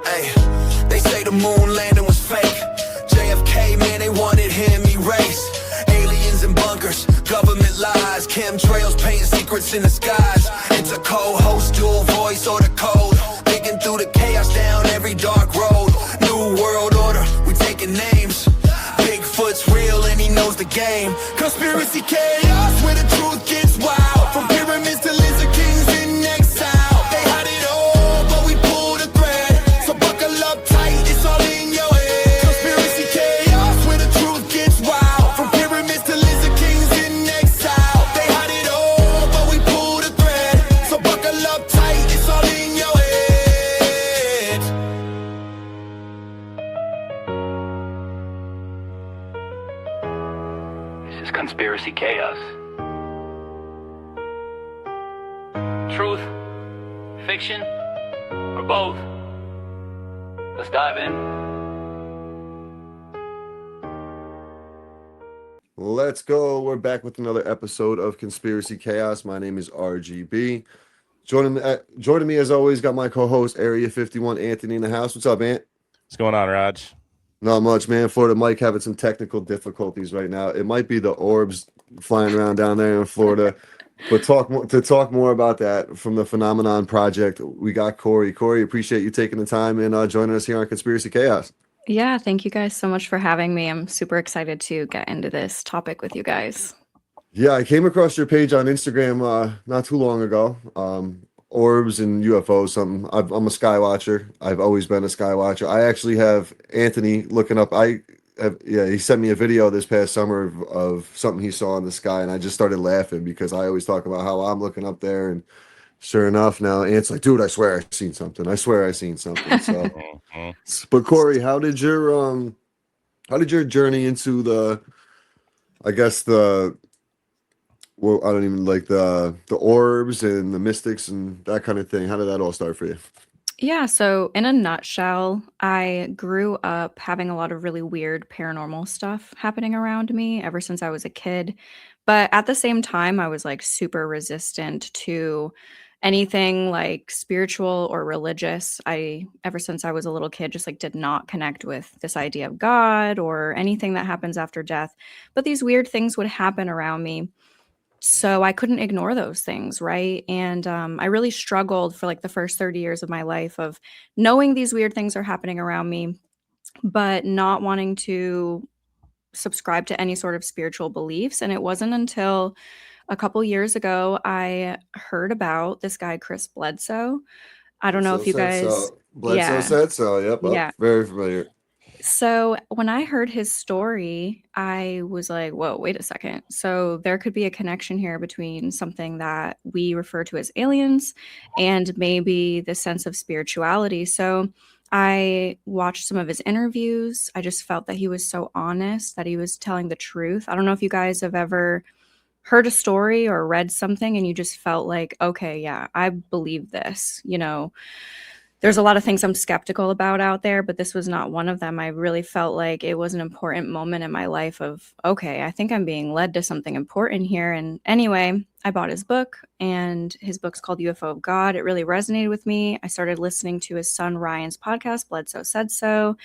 Hey, they say the moon landing was fake. JFK, man, they wanted him erased. Aliens and bunkers, government lies, chemtrails painting secrets in the skies. It's a co-host, dual voice or the code, digging through the chaos down every dark road. New world order, we taking names. Bigfoot's real and he knows the game. Conspiracy chaos where the truth gets wild. From pyramids to lizard kings in exile. They hide it all, but we pull the thread. So buckle up tight, it's all in your head. Conspiracy chaos where the truth gets wild. From pyramids to lizard kings in exile. They hide it all, but we pull the thread. So buckle up tight, it's all in your head. This is Conspiracy Chaos. Truth, fiction, or both? Let's dive in. Let's go. We're back with another episode of Conspiracy Chaos. My name is RGB. Joining me as always, got my co-host Area 51 Anthony in the house. What's up, Ant? What's going on, Raj? Not much, man. Florida Mike having some technical difficulties right now. It might be the Orbs flying around down there in Florida. But to talk more about that from the Phenomenon Project, we got Kory. Kory, appreciate you taking the time and joining us here on Conspiracy Chaos. Yeah, thank you guys so much for having me. I'm super excited to get into this topic with you guys. Yeah, I came across your page on Instagram not too long ago. Orbs and UFOs, something. I'm a skywatcher. I've always been a skywatcher. I actually have Anthony looking up. He sent me a video this past summer of something he saw in the sky, and I just started laughing because I always talk about how I'm looking up there, and sure enough, now Ant's like, dude, I swear I seen something. I swear I seen something. So, but Kory, how did your journey into the orbs and the mystics and that kind of thing? How did that all start for you? Yeah, so in a nutshell, I grew up having a lot of really weird paranormal stuff happening around me ever since I was a kid. But at the same time, I was like super resistant to anything like spiritual or religious. Ever since I was a little kid, just like did not connect with this idea of God or anything that happens after death. But these weird things would happen around me. So I couldn't ignore those things, right? And I really struggled for like the first 30 years of my life of knowing these weird things are happening around me, but not wanting to subscribe to any sort of spiritual beliefs. And it wasn't until a couple years ago I heard about this guy, Chris Bledsoe. I don't know if you guys... Bledsoe said so. Yep. Yeah. Very familiar. So when I heard his story, I was like, whoa, wait a second. So there could be a connection here between something that we refer to as aliens and maybe the sense of spirituality. So I watched some of his interviews. I just felt that he was so honest, that he was telling the truth. I don't know if you guys have ever heard a story or read something and you just felt like, okay, yeah, I believe this, There's a lot of things I'm skeptical about out there, but this was not one of them. I really felt like it was an important moment in my life of, okay, I think I'm being led to something important here. And anyway, I bought his book, and his book's called UFO of God. It really resonated with me. I started listening to his son Ryan's podcast, Bledsoe Said So.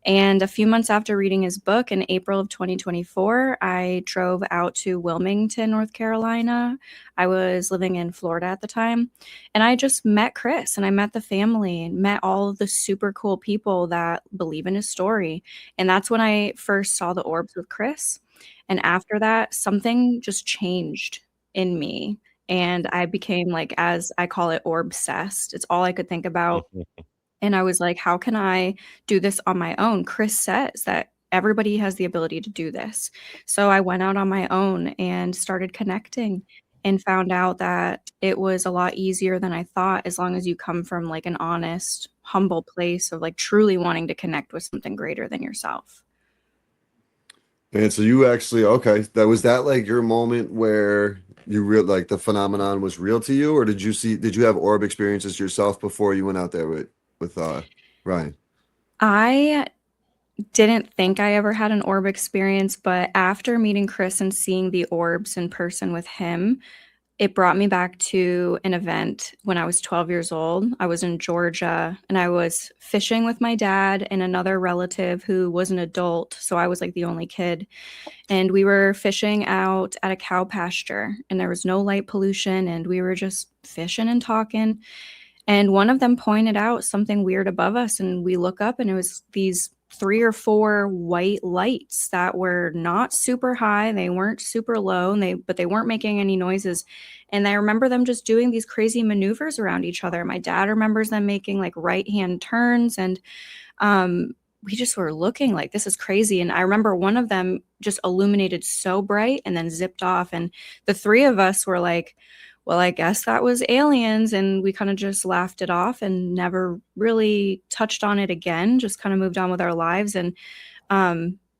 And a few months after reading his book in April of 2024, I drove out to Wilmington, North Carolina. I was living in Florida at the time. And I just met Chris, and I met the family and met all of the super cool people that believe in his story. And that's when I first saw the orbs with Chris. And after that, something just changed in me. And I became, like, as I call it, orb-obsessed. It's all I could think about. And I was like, how can I do this on my own? Chris says that everybody has the ability to do this. So I went out on my own and started connecting and found out that it was a lot easier than I thought, as long as you come from like an honest, humble place of like truly wanting to connect with something greater than yourself. And so you actually, okay, was that like your moment where you like the phenomenon was real to you, or did you have orb experiences yourself before you went out there with Ryan? I didn't think I ever had an orb experience, but after meeting Chris and seeing the orbs in person with him, it brought me back to an event when I was 12 years old. I was in Georgia and I was fishing with my dad and another relative who was an adult. So I was like the only kid. And we were fishing out at a cow pasture and there was no light pollution and we were just fishing and talking. And one of them pointed out something weird above us and we look up and it was these 3 or 4 white lights that were not super high, they weren't super low, and but they weren't making any noises. And I remember them just doing these crazy maneuvers around each other. My dad remembers them making like right-hand turns, and we just were looking like, this is crazy. And I remember one of them just illuminated so bright and then zipped off, and the 3 of us were like, well, I guess that was aliens. And we kind of just laughed it off and never really touched on it again, just kind of moved on with our lives. And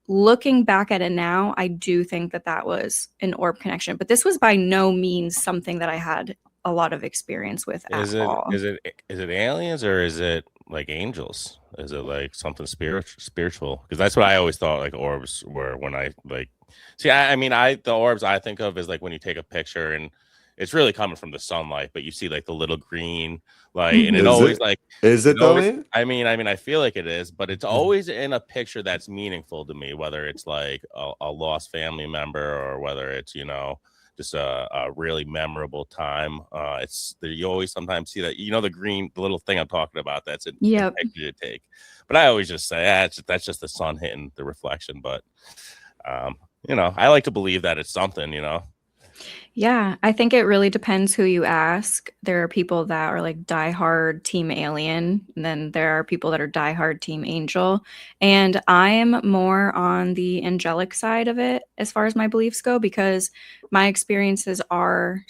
looking back at it now, I do think that that was an orb connection. But this was by no means something that I had a lot of experience with at all. Is it aliens or is it like angels? Is it like something spiritual? Because that's what I always thought like orbs were when I like see. I mean, the orbs I think of is like when you take a picture and it's really coming from the sunlight, but you see like the little green light, and it always like is it though? Man? I mean, I feel like it is, but it's always in a picture that's meaningful to me, whether it's like a lost family member or whether it's just a really memorable time. It's you always sometimes see that the green, the little thing I'm talking about. That's a picture to take, but I always just say that's just the sun hitting the reflection. But I like to believe that it's something. Yeah, I think it really depends who you ask. There are people that are like diehard team alien, and then there are people that are diehard team angel. And I am more on the angelic side of it as far as my beliefs go, because my experiences are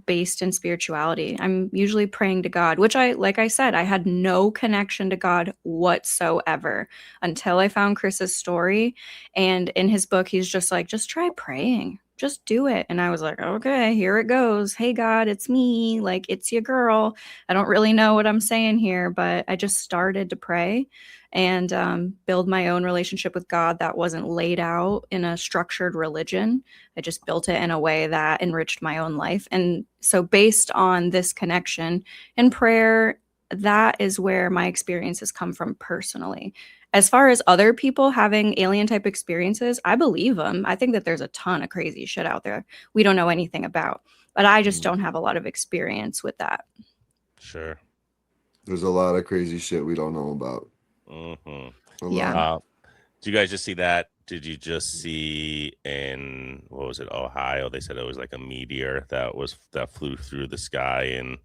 based in spirituality. I'm usually praying to God, which like I said, I had no connection to God whatsoever until I found Chris's story. And in his book, he's just like, just try praying. Just do it. And I was like, okay, here it goes. Hey, God, it's me. Like, it's your girl. I don't really know what I'm saying here, but I just started to pray and build my own relationship with God that wasn't laid out in a structured religion. I just built it in a way that enriched my own life. And so based on this connection and prayer, that is where my experiences come from personally. As far as other people having alien type experiences, I believe them. I think that there's a ton of crazy shit out there we don't know anything about, but I just don't have a lot of experience with that. Sure. There's a lot of crazy shit we don't know about. Mm-hmm. Yeah. Do you guys just see that? Did you just see in, what was it, Ohio? They said it was like a meteor that flew through the sky and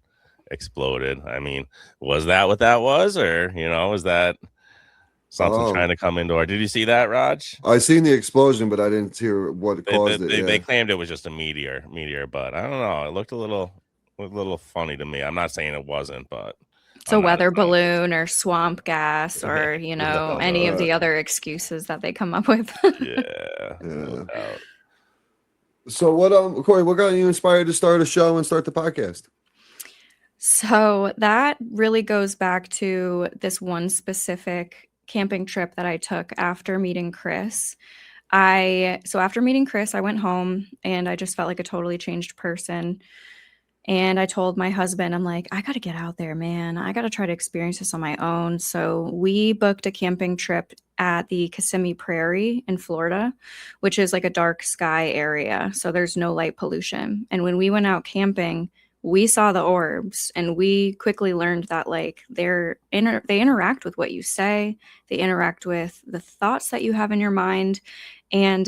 exploded. I mean, was that what that was? Or, was that something trying to come into our... Did you see that, Raj? I seen the explosion, but I didn't hear what caused it. They claimed it was just a meteor, but I don't know. It looked a little funny to me. I'm not saying it wasn't, but it's a weather balloon or swamp gas or any of the other excuses that they come up with. Yeah. So what Kory, what got you inspired to start a show and start the podcast? So that really goes back to this one specific camping trip that I took after meeting Chris. After meeting Chris, I went home and I just felt like a totally changed person. And I told my husband, I'm like, I got to get out there, man. I got to try to experience this on my own. So we booked a camping trip at the Kissimmee Prairie in Florida, which is like a dark sky area. So there's no light pollution. And when we went out camping, we saw the orbs, and we quickly learned that like they interact with what you say. They interact with the thoughts that you have in your mind. And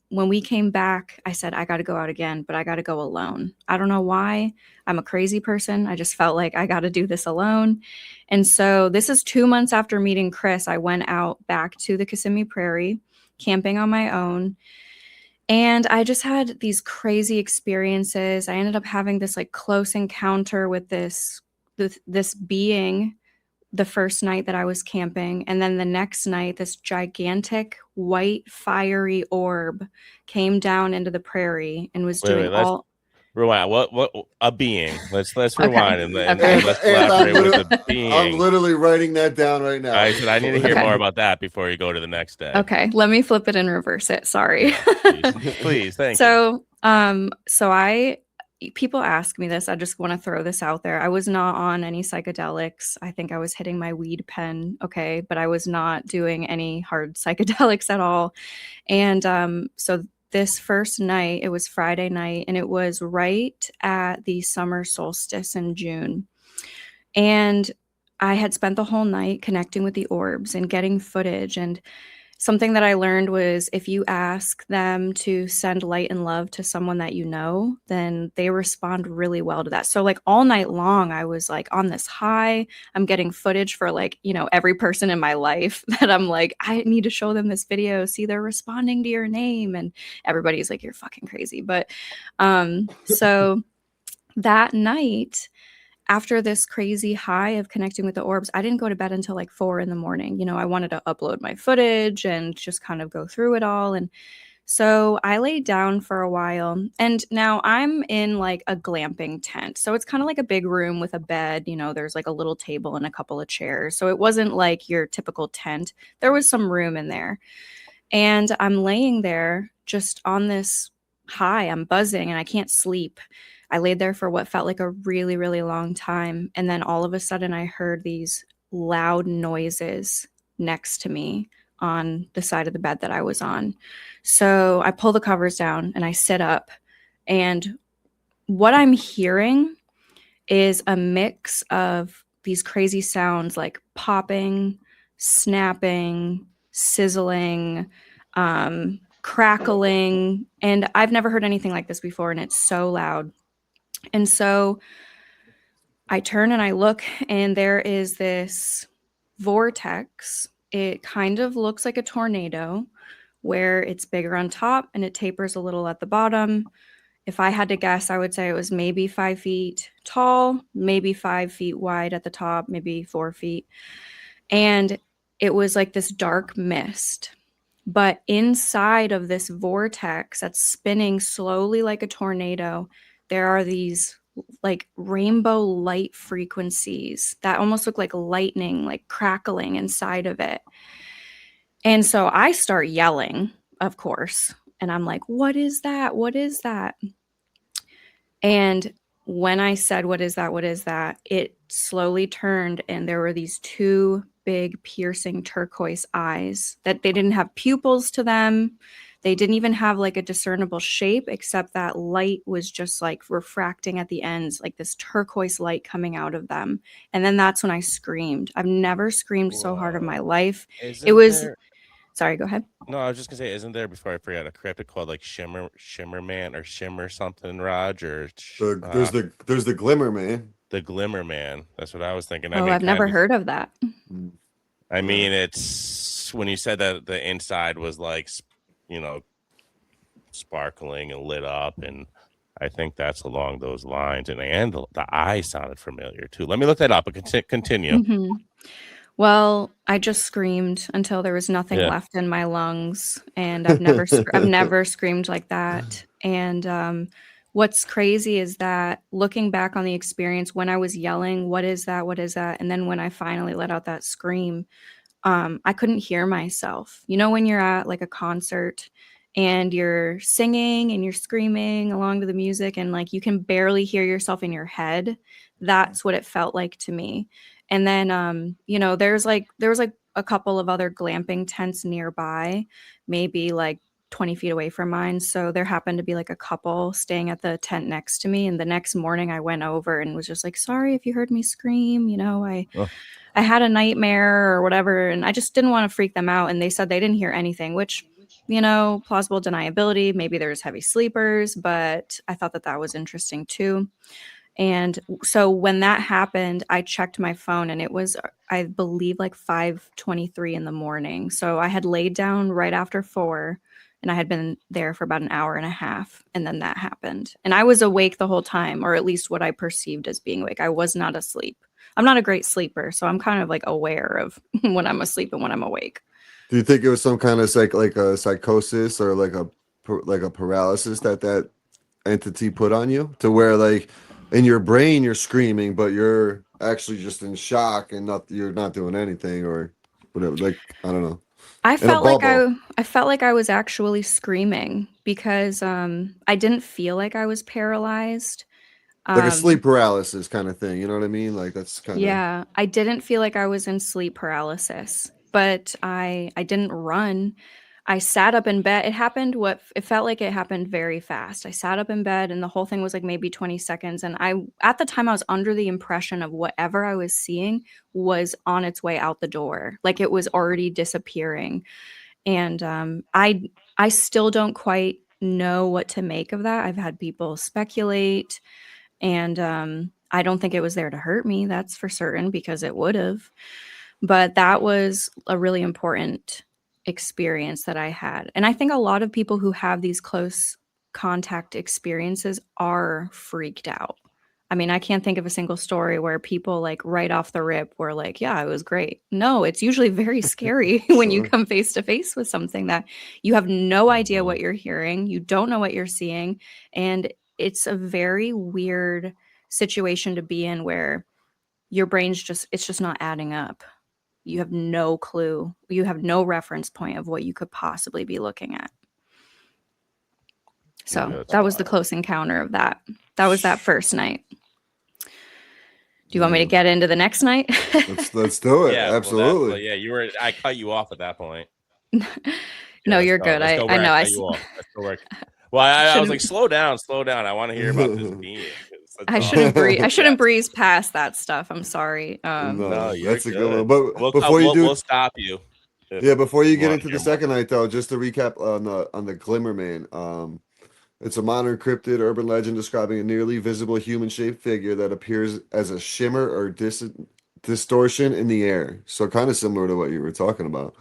when we came back, I said, I got to go out again, but I got to go alone. I don't know why. I'm a crazy person. I just felt like I got to do this alone. And so this is 2 months after meeting Chris. I went out back to the Kissimmee Prairie, camping on my own. And I just had these crazy experiences. I ended up having this like close encounter with this being the first night that I was camping. And then the next night, this gigantic white fiery orb came down into the prairie and was Rewind. What a being? Let's Okay. Rewind and Okay. let's collaborate with the being. I'm literally writing that down right now. I said I need to hear Okay. more about that before you go to the next day. Okay, let me flip it and reverse it. Sorry. Please, thank you. So I people ask me this. I just want to throw this out there. I was not on any psychedelics. I think I was hitting my weed pen, okay, but I was not doing any hard psychedelics at all. And so this first night, it was Friday night, and it was right at the summer solstice in June. And I had spent the whole night connecting with the orbs and getting footage. And something that I learned was if you ask them to send light and love to someone that you know, then they respond really well to that. So like all night long, I was like on this high. I'm getting footage for like, you know, every person in my life that I'm like, I need to show them this video. See, they're responding to your name. And everybody's like, you're fucking crazy. But so that night, after this crazy high of connecting with the orbs, I didn't go to bed until like 4 a.m. You know, I wanted to upload my footage and just kind of go through it all. And so I laid down for a while. And now I'm in like a glamping tent. So it's kind of like a big room with a bed. You know, there's like a little table and a couple of chairs. So it wasn't like your typical tent. There was some room in there. And I'm laying there just on this high. I'm buzzing and I can't sleep. I laid there for what felt like a really, really long time. And then all of a sudden I heard these loud noises next to me on the side of the bed that I was on. So I pull the covers down and I sit up. And what I'm hearing is a mix of these crazy sounds like popping, snapping, sizzling, crackling. And I've never heard anything like this before. And it's so loud. And so I turn and I look, and there is this vortex. It kind of looks like a tornado where it's bigger on top and it tapers a little at the bottom. If I had to guess, I would say it was maybe 5 feet tall, maybe 5 feet wide at the top, maybe 4 feet. And it was like this dark mist. But inside of this vortex that's spinning slowly like a tornado, there are these like rainbow light frequencies that almost look like lightning, like crackling inside of it. And so I start yelling, of course, and I'm like, what is that? What is that? And when I said, what is that? What is that? It slowly turned, and there were these 2 big piercing turquoise eyes that they didn't have pupils to them. They didn't even have like a discernible shape, except that light was just like refracting at the ends, like this turquoise light coming out of them. And then that's when I screamed. I've never screamed so hard in my life. It was, sorry, go ahead. No, I was just gonna say, isn't there, before I forget, a cryptid called like Shimmer Man or Shimmer something, Raj, or There's the Glimmer Man. the Glimmer Man? That's what I was thinking. I Oh, mean, I've never heard of that. I mean, it's when you said that the inside was like, you know, sparkling and lit up, and I think that's along those lines. And the eye sounded familiar too. Let me look that up. But continue. Mm-hmm. Well, I just screamed until there was nothing Yeah. left in my lungs, and I've never screamed like that. And what's crazy is that looking back on the experience when I was yelling, what is that? What is that? And then when I finally let out that scream, I couldn't hear myself. You know, when you're at like a concert and you're singing and you're screaming along to the music and like you can barely hear yourself in your head. That's what it felt like to me. And then, you know, there was like a couple of other glamping tents nearby, maybe like 20 feet away from mine. So there happened to be like a couple staying at the tent next to me. And the next morning I went over and was just like, sorry if you heard me scream, you know, I had a nightmare or whatever. And I just didn't want to freak them out. And they said they didn't hear anything, which, you know, plausible deniability. Maybe there's heavy sleepers, but I thought that was interesting too. And so when that happened, I checked my phone and it was, I believe, like 5:23 in the morning. So I had laid down right after 4 and I had been there for about an hour and a half. And then that happened. And I was awake the whole time, or at least what I perceived as being awake. I was not asleep. I'm not a great sleeper, so I'm kind of like aware of when I'm asleep and when I'm awake. Do you think it was some kind of like a psychosis or like a paralysis that entity put on you, to where like in your brain you're screaming, but you're actually just in shock and you're not doing anything or whatever? Like, I don't know. I felt like I was actually screaming because I didn't feel like I was paralyzed. Like a Um, sleep paralysis kind of thing. You know what I mean? Like that's kind of yeah, I didn't feel like I was in sleep paralysis, but I didn't run. I sat up in bed. It felt like it happened very fast. I sat up in bed and the whole thing was like maybe 20 seconds. And at the time, I was under the impression of whatever I was seeing was on its way out the door. Like it was already disappearing. And I still don't quite know what to make of that. I've had people speculate, and I don't think it was there to hurt me. That's for certain because it would have. But that was a really important experience that I had. And I think a lot of people who have these close contact experiences are freaked out. I mean, I can't think of a single story where people like right off the rip were like, yeah, it was great. No, it's usually very scary when you sure. come face to face with something that you have no idea what Mhm. you're hearing, you don't know what you're seeing, and it's a very weird situation to be in where your brain's just it's just not adding up. You have no clue. You have no reference point of what you could possibly be looking at. Yeah, So that's that was the wild. close encounter of that. That was that first night. Do you want me to Yeah. get into the next night? Let's do it. Yeah, well, that's Absolutely. yeah. I cut you off at that point. Yeah, No, you're good. let's go I where I know. cut you off. Let's go where. Well, I was like, Shouldn't slow down, slow down. I want to hear about this being. That's I all. shouldn't breeze I Yeah. shouldn't breeze past that stuff. I'm sorry. No, No, you're that's a good one. good. But before you do, We'll stop you if yeah, before you you get want to into the hear more. second night though, just to recap on the Glimmer Man. It's a modern cryptid urban legend describing a nearly visible human-shaped figure that appears as a shimmer or distortion in the air. So kind of similar to what you were talking about.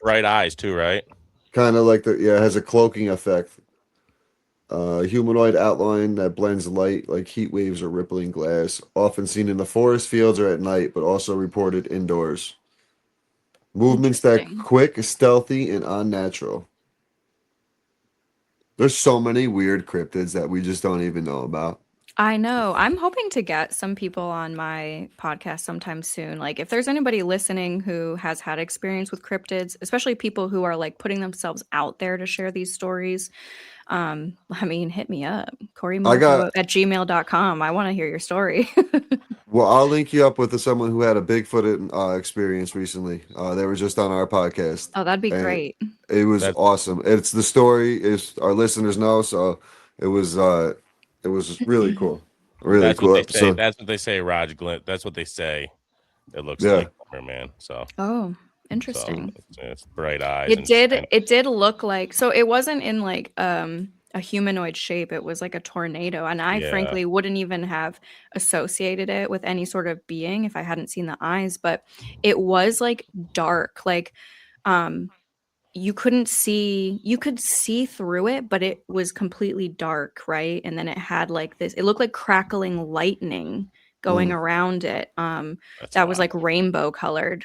Bright eyes too, right? Kind of like it has a cloaking effect. Humanoid outline that blends light like heat waves or rippling glass, often seen in the forest, fields, or at night, but also reported indoors. Movements that Interesting. quick, stealthy, and unnatural. There's so many weird cryptids that we just don't even know about. I know. I'm hoping to get some people on my podcast sometime soon. Like, if there's anybody listening who has had experience with cryptids, especially people who are like putting themselves out there to share these stories, I mean, hit me up. I got KoryMoofo@gmail.com. I want to hear your story. Well, I'll link you up with someone who had a Bigfoot experience recently. They were just on our podcast, Oh, that'd be and great. it was That's awesome. It's the story is our listeners know, so it was uh, it was really cool, really that's what cool they say. episode. That's what they say, Raj Glint. That's what they say. It looks Yeah, like man. Oh, So interesting. it's bright eyes It and did it did look like so it wasn't in like a humanoid shape. It was like a tornado. And I yeah. frankly wouldn't even have associated it with any sort of being if I hadn't seen the eyes, but it was like dark. Like um you could see through it, but it was completely dark, right? And then it had like this, it looked like crackling lightning going mm. around it. That's That was wild. like rainbow colored.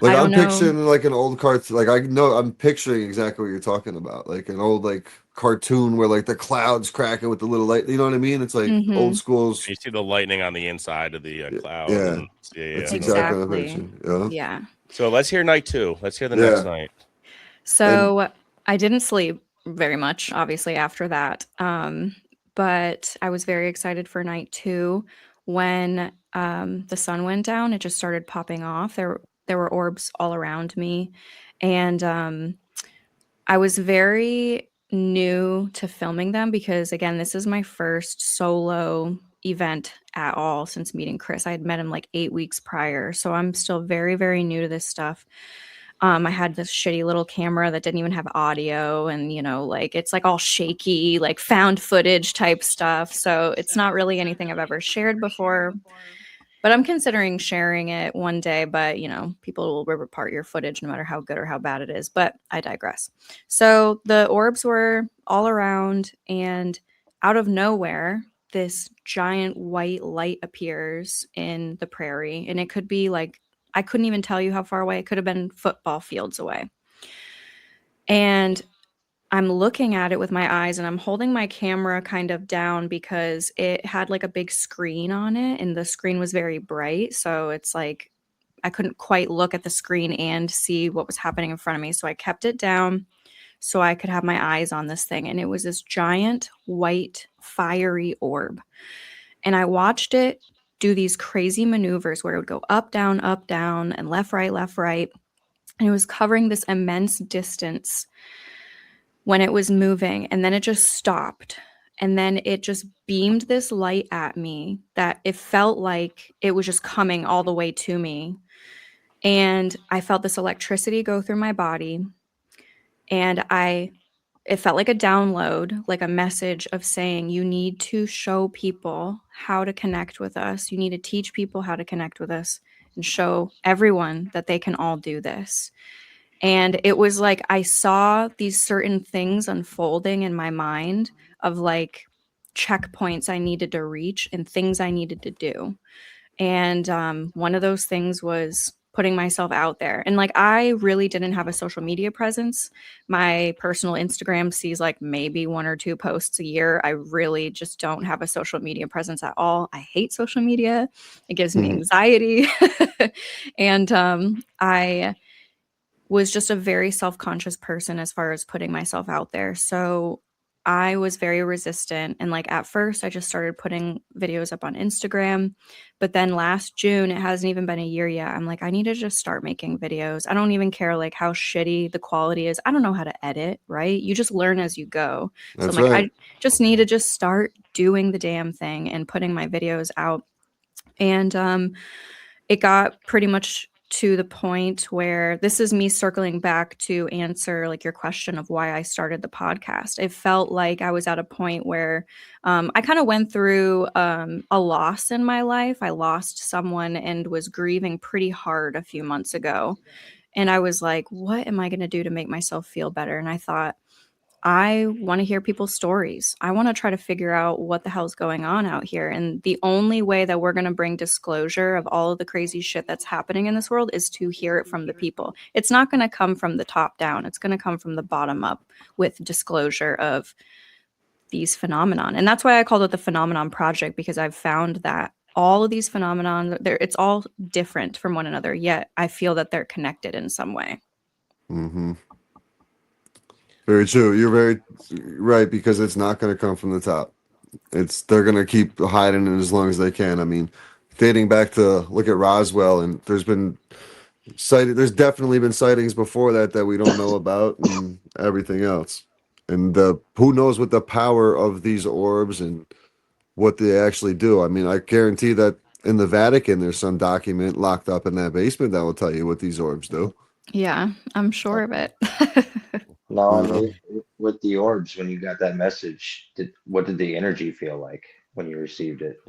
Like I don't I'm know. picturing like an old cartoon. Like I know I'm picturing exactly what you're talking about, like an old like cartoon where like the clouds cracking with the little light. You know what I mean? It's like old Mhm. schools. You see the lightning on the inside of the cloud, Yeah, and yeah. that's Okay. exactly what I'm Exactly. picturing. Yeah, Yeah. So let's hear night two. Let's hear the next yeah, night. and So I didn't sleep very much, obviously, after that. But I was very excited for night two when the sun went down. It just started popping off. There were orbs all around me, and I was very new to filming them because, again, this is my first solo event at all since meeting Chris. I had met him like 8 weeks prior, so I'm still very, very new to this stuff. I had this shitty little camera that didn't even have audio, and like it's like all shaky, like found footage type stuff. So it's not really anything I've ever shared before. But I'm considering sharing it one day, but people will rip apart your footage no matter how good or how bad it is. But I digress. So the orbs were all around, and out of nowhere, this giant white light appears in the prairie. And it could be like, I couldn't even tell you how far away. It could have been football fields away. And I'm looking at it with my eyes and I'm holding my camera kind of down because it had like a big screen on it and the screen was very bright. So it's like I couldn't quite look at the screen and see what was happening in front of me. So I kept it down, so I could have my eyes on this thing. And it was this giant white fiery orb. And I watched it do these crazy maneuvers where it would go up, down, and left, right, left, right. And it was covering this immense distance when it was moving. And then it just stopped. And then it just beamed this light at me that it felt like it was just coming all the way to me. And I felt this electricity go through my body. And it felt like a download, like a message of saying, you need to show people how to connect with us. You need to teach people how to connect with us and show everyone that they can all do this. And it was like I saw these certain things unfolding in my mind of like checkpoints I needed to reach and things I needed to do. And one of those things was putting myself out there. And like I really didn't have a social media presence. My personal Instagram sees like maybe 1 or 2 posts a year. I really just don't have a social media presence at all. I hate social media. It gives me anxiety. And I was just a very self-conscious person as far as putting myself out there. So I was very resistant. And like at first, I just started putting videos up on Instagram. But then last June, it hasn't even been a year yet. I'm like, I need to just start making videos. I don't even care like how shitty the quality is. I don't know how to edit, right? You just learn as you go. That's so I'm like, right. I just need to just start doing the damn thing and putting my videos out. And it got pretty much to the point where this is me circling back to answer like your question of why I started the podcast. It felt like I was at a point where I kind of went through a loss in my life. I lost someone and was grieving pretty hard a few months ago. And I was like, what am I going to do to make myself feel better? And I thought, I want to hear people's stories. I want to try to figure out what the hell's going on out here. And the only way that we're going to bring disclosure of all of the crazy shit that's happening in this world is to hear it from the people. It's not going to come from the top down. It's going to come from the bottom up with disclosure of these phenomenon. And that's why I called it the Phenomenon Project, because I've found that all of these phenomenon, it's all different from one another, yet I feel that they're connected in some way. Mm-hmm. Very true. You're very right, because it's not going to come from the top. They're going to keep hiding it as long as they can. I mean, dating back to look at Roswell, and there's definitely been sightings before that we don't know about, and everything else. And who knows what the power of these orbs and what they actually do. I mean, I guarantee that in the Vatican, there's some document locked up in that basement that will tell you what these orbs do. Yeah, I'm sure of it. No, You know? with the orbs, when you got that message, what did the energy feel like when you received it?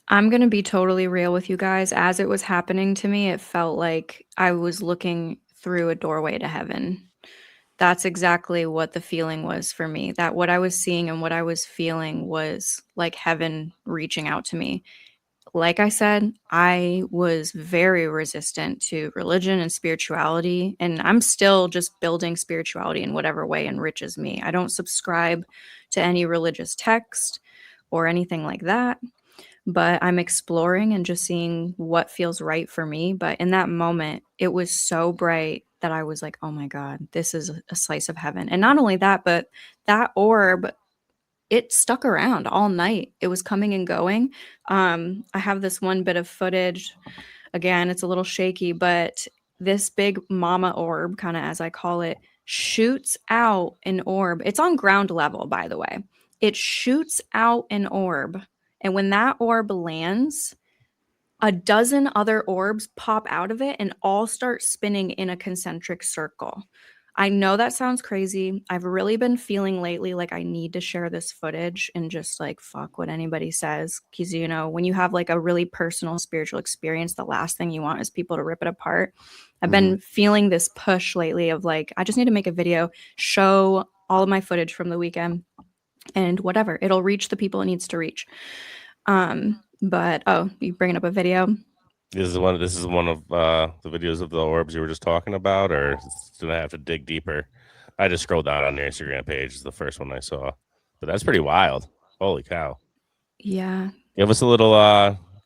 I'm going to be totally real with you guys. As it was happening to me, it felt like I was looking through a doorway to heaven. That's exactly what the feeling was for me. That what I was seeing and what I was feeling was like heaven reaching out to me. Like I said, I was very resistant to religion and spirituality, and I'm still just building spirituality in whatever way enriches me. I don't subscribe to any religious text or anything like that, but I'm exploring and just seeing what feels right for me. But in that moment, it was so bright that I was like, oh my God, this is a slice of heaven. And not only that, but that orb, it stuck around all night. It was coming and going. I have this one bit of footage. Again, it's a little shaky, but this big mama orb, kind of as I call it, shoots out an orb. It's on ground level, by the way. It shoots out an orb. And when that orb lands, a dozen other orbs pop out of it and all start spinning in a concentric circle. I know that sounds crazy. I've really been feeling lately like I need to share this footage and just like fuck what anybody says. Because, you know, when you have like a really personal spiritual experience, the last thing you want is people to rip it apart. I've been feeling this push lately of like, I just need to make a video, show all of my footage from the weekend, and whatever. It'll reach the people it needs to reach. But you bringing up a video? This is one of the videos of the orbs you were just talking about, or did I have to dig deeper? I just scrolled down on your Instagram page. It's the first one I saw, but that's pretty wild. Holy cow! Yeah. Give us a little,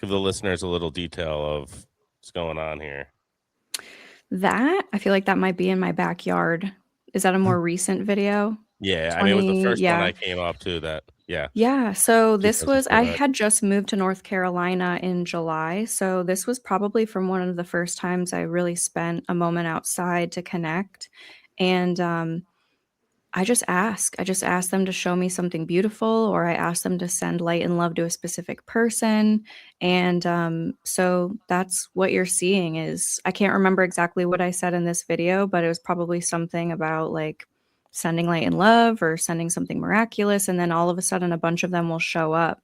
give the listeners a little detail of what's going on here. That I feel like that might be in my backyard Is that a more recent video? Yeah, I mean, it was the 20, first one yeah. I came up to that. Yeah, Yeah, so this was, 2004 I that. had just moved to North Carolina in July, so this was probably from one of the first times I really spent a moment outside to connect. And I just ask. I just ask them to show me something beautiful, or I ask them to send light and love to a specific person. And so that's what you're seeing is, I can't remember exactly what I said in this video, but it was probably something about like sending light and love or sending something miraculous. And then all of a sudden, a bunch of them will show up.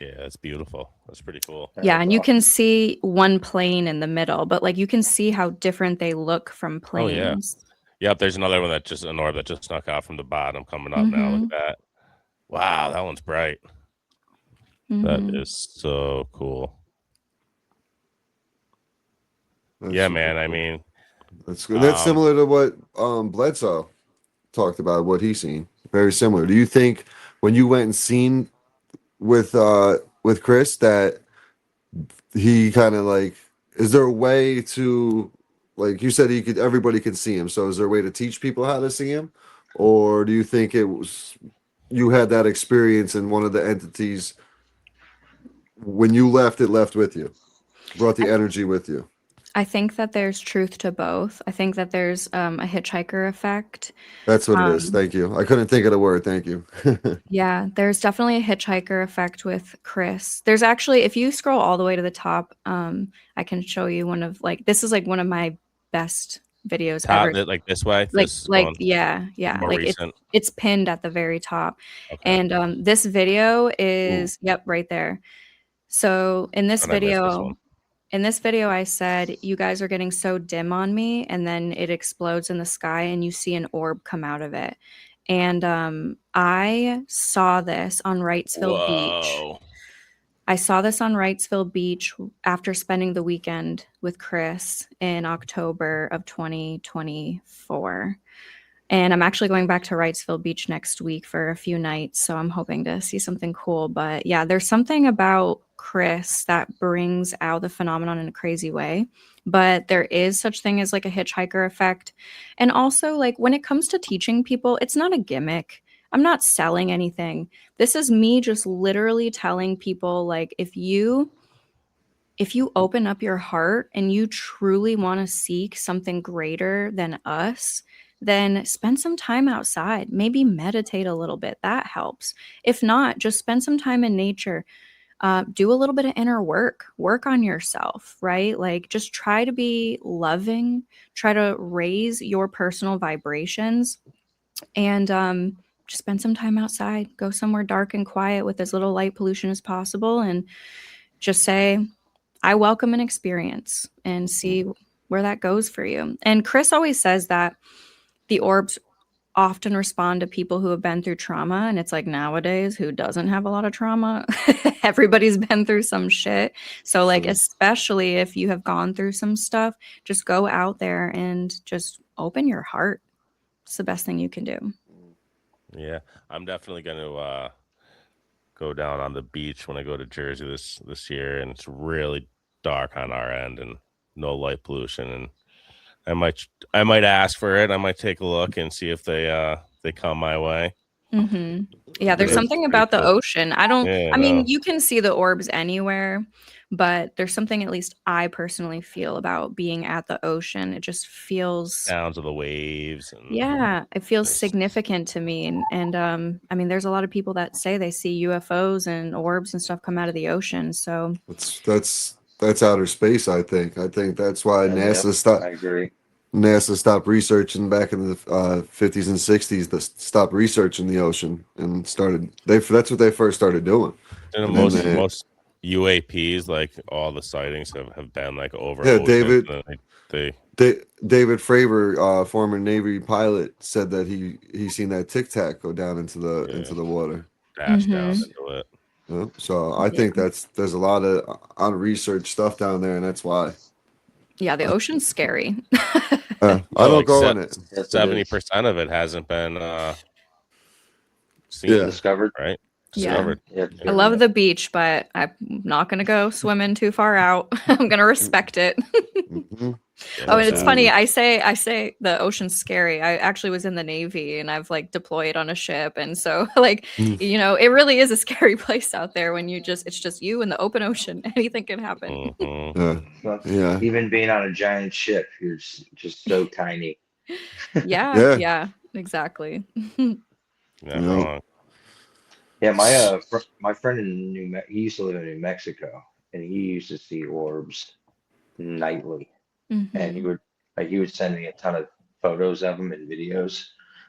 Yeah, that's beautiful. That's pretty cool. Yeah. That's And you awesome. can see one plane in the middle, but like you can see how different they look from Oh yeah. planes. Yep, there's another one that just an orb that just snuck out from the bottom coming up now. Look at that. Wow, that one's bright. That Mhm. is so cool. That's Yeah, super man. I cool. mean, That's good. That's similar to what Bledsoe talked about, what he's seen. Very similar. Do you think when you went and seen with Chris that he kind of like, is there a way to, like you said, he could, everybody can see him, so is there a way to teach people how to see him, or do you think it was you had that experience and one of the entities when you left, it left with you, brought the energy with you? I think that there's truth to both. I think that there's a hitchhiker effect. That's what it is. Thank you. I couldn't think of the word. Thank you. Yeah, there's definitely a hitchhiker effect with Chris. There's actually, if you scroll all the way to the top, I can show you one of like, this is like one of my best videos ever. like this way. This going Yeah, more like recent. it's pinned at the very top. Okay. And this video is, yep, right there. So in this How'd I miss this one? video, I said, you guys are getting so dim on me, and then it explodes in the sky and you see an orb come out of it. And I saw this on Wrightsville Beach. Whoa. I saw this on Wrightsville Beach after spending the weekend with Chris in October of 2024. And I'm actually going back to Wrightsville Beach next week for a few nights, so I'm hoping to see something cool. But yeah, there's something about Chris that brings out the phenomenon in a crazy way. But there is such thing as like a hitchhiker effect. And also, like when it comes to teaching people, it's not a gimmick. I'm not selling anything. This is me just literally telling people, like, if you open up your heart and you truly want to seek something greater than us, then spend some time outside. Maybe meditate a little bit. That helps. If not, just spend some time in nature. Do a little bit of inner work. Work on yourself, right? Like just try to be loving. Try to raise your personal vibrations. And just spend some time outside. Go somewhere dark and quiet with as little light pollution as possible. And just say, I welcome an experience, and see where that goes for you. And Chris always says that the orbs often respond to people who have been through trauma. And it's like, nowadays, who doesn't have a lot of trauma? Everybody's been through some shit. So like, especially if you have gone through some stuff, just go out there and just open your heart. It's the best thing you can do. Yeah, I'm definitely going to go down on the beach when I go to Jersey this year, and it's really dark on our end and no light pollution. And I might ask for it. I might take a look and see if they come my way. Mm-hmm. Yeah, there's That's something pretty about the cool. ocean. Yeah, I mean, no. you can see the orbs anywhere, but there's something, at least I personally feel, about being at the ocean. It just feels, Sounds of the waves. And yeah, it feels just- significant to me. And I mean, there's a lot of people that say they see UFOs and orbs and stuff come out of the ocean. So That's outer space. I think that's why I agree. NASA stopped researching back in the 50s and 60s. To stop researching the ocean and started. That's what they first stared doing. and And most then they- most UAPs, like all the sightings have been like over. Yeah, ocean, David- and they David Fravor, former Navy pilot, said that he seen that Tic Tac go down into the water. dash down Mhm. into it. Yeah, so I think there's a lot of unresearched stuff down there, and that's why. yeah, the ocean's scary. I don't go in it. Yes, it is. 70% of it hasn't been seen. Yeah. Discovered. Right. discovered. Yeah, I love the beach, but I'm not going to go swimming too far out. I'm going to respect it. Mhm. Yeah, Oh, and it's funny. Absolutely. I say the ocean's scary. I actually was in the Navy and I've like deployed on a ship. And so like, Mm. you know, it really is a scary place out there when it's just you in the open ocean. Anything can happen. Mhm. Yeah. Even being on a giant ship, you're just so tiny. Yeah. Yeah. Yeah, exactly. Not You know. wrong. Yeah, my friend in he used to live in New Mexico, and he used to see orbs nightly, and Mhm. he would send me a ton of photos of them and videos.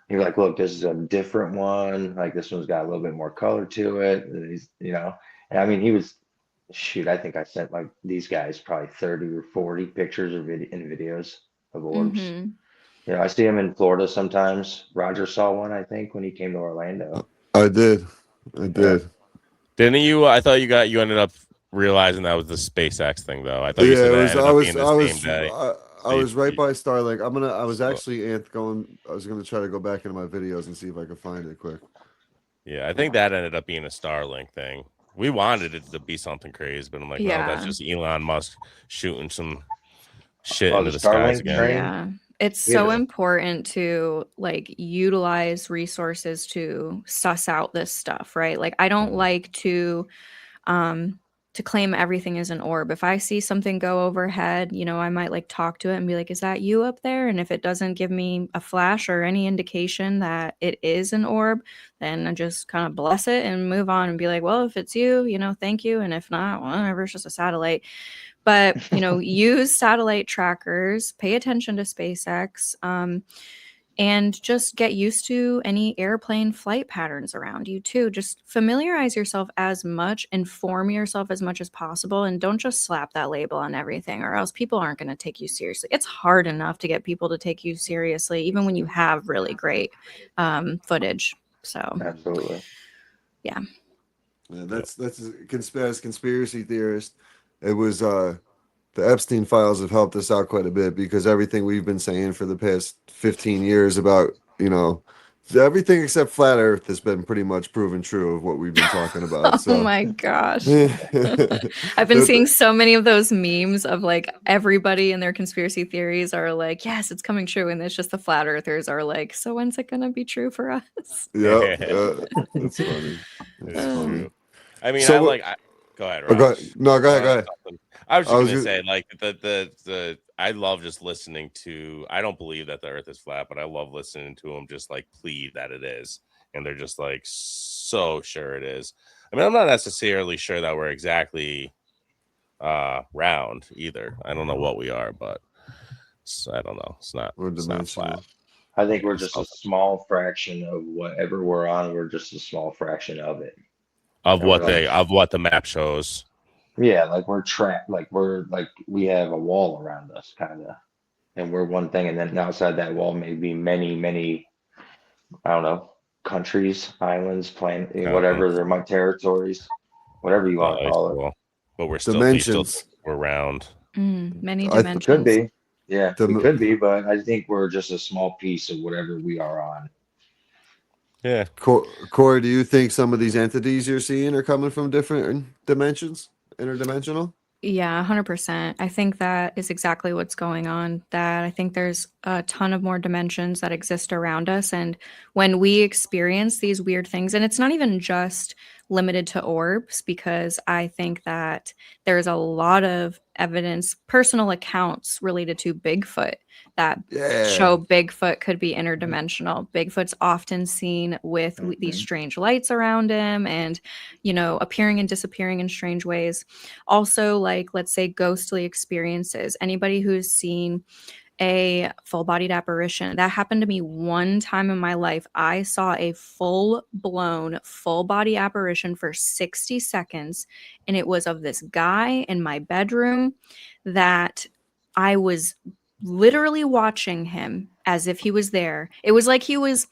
He'd be like, "Look, this is a different one. Like this one's got a little bit more color to it." And he's, and I mean, he was shoot. I think I sent like these guys probably 30 or 40 pictures or videos of orbs. Mhm. I see him in Florida sometimes. Roger saw one, I think, when he came to Orlando. I did. I Yeah. did. Didn't you? I thought you ended up realizing that was the SpaceX thing, though. I thought you Yeah, said it that was. ended I up was. being the I same was. day. I So was right you- by Starlink. I was so- actually going. I was gonna try to go back into my videos and see if I could find it quick. yeah, I think that ended up being a Starlink thing. We wanted it to be something crazy, but I'm like, no, that's Yeah. just Elon Musk shooting some shit Oh, into the the skies Starlink again. train? Yeah. It's Yeah. so important to like utilize resources to suss out this stuff, right? Like I don't Mhm. like to claim everything is an orb. If I see something go overhead, you know, I might like talk to it and be like, is that you up there? And if it doesn't give me a flash or any indication that it is an orb, then I just kind of bless it and move on and be like, well, if it's you, you know, thank you. And if not, well, whatever, it's just a satellite. But, you know, use satellite trackers, pay attention to SpaceX, and just get used to any airplane flight patterns around you too. Just familiarize yourself as much, inform yourself as much as possible, and don't just slap that label on everything, or else people aren't going to take you seriously. It's hard enough to get people to take you seriously, even when you have really great footage. So, Absolutely. yeah. Yeah, that's as conspiracy theorist. It was the Epstein files have helped us out quite a bit because everything we've been saying for the past 15 years about, everything except flat earth has been pretty much proven true of what we've been talking about. Oh So my gosh. The- I've been seeing the- so many of those memes of like everybody and their conspiracy theories are like, yes, it's coming true. And it's just the flat earthers are like, so when's it going to be true for us? yeah, that's funny. That's It's funny. true. I mean, So go ahead, go Raj. ahead. No, go ahead. Go ahead. Something. I was I just was gonna gonna- say, like the I love just listening to. I don't believe that the Earth is flat, but I love listening to them just like plead that it is, and they're just like so sure it is. I mean, I'm not necessarily sure that we're exactly round either. I don't know what we are, but I don't know. Or It's not flat. dimensional. I think we're just a small fraction of whatever we're on. We're just a small fraction of it. Of And what we're like, of what the map shows. yeah, like we're trapped. Like we have a wall around us, kind of, and we're one thing. And then outside that wall, may be many, many, I don't know, countries, islands, whatever. They're my territories, whatever you want to It's call it. cool. But they still Dimensions. think we're round. Many I- dimensions. We could be. Yeah, we Dim- could be, but I think we're just a small piece of whatever we are on. Yeah. Kory, do you think some of these entities you're seeing are coming from different dimensions, interdimensional? Yeah, 100%. I think that is exactly what's going on. That I think there's a ton of more dimensions that exist around us. And when we experience these weird things, and it's not even just limited to orbs, because I think that there's a lot of evidence, personal accounts related to Bigfoot that Yeah. show Bigfoot could be interdimensional. Bigfoot's often seen with these Mhm. strange lights around him and, you know, appearing and disappearing in strange ways. Also, like, let's say ghostly experiences. Anybody who's seen a full-bodied apparition. That happened to me one time in my life. I saw a full-blown, full-body apparition for 60 seconds, and it was of this guy in my bedroom that I was literally watching him as if he was there. It was like he was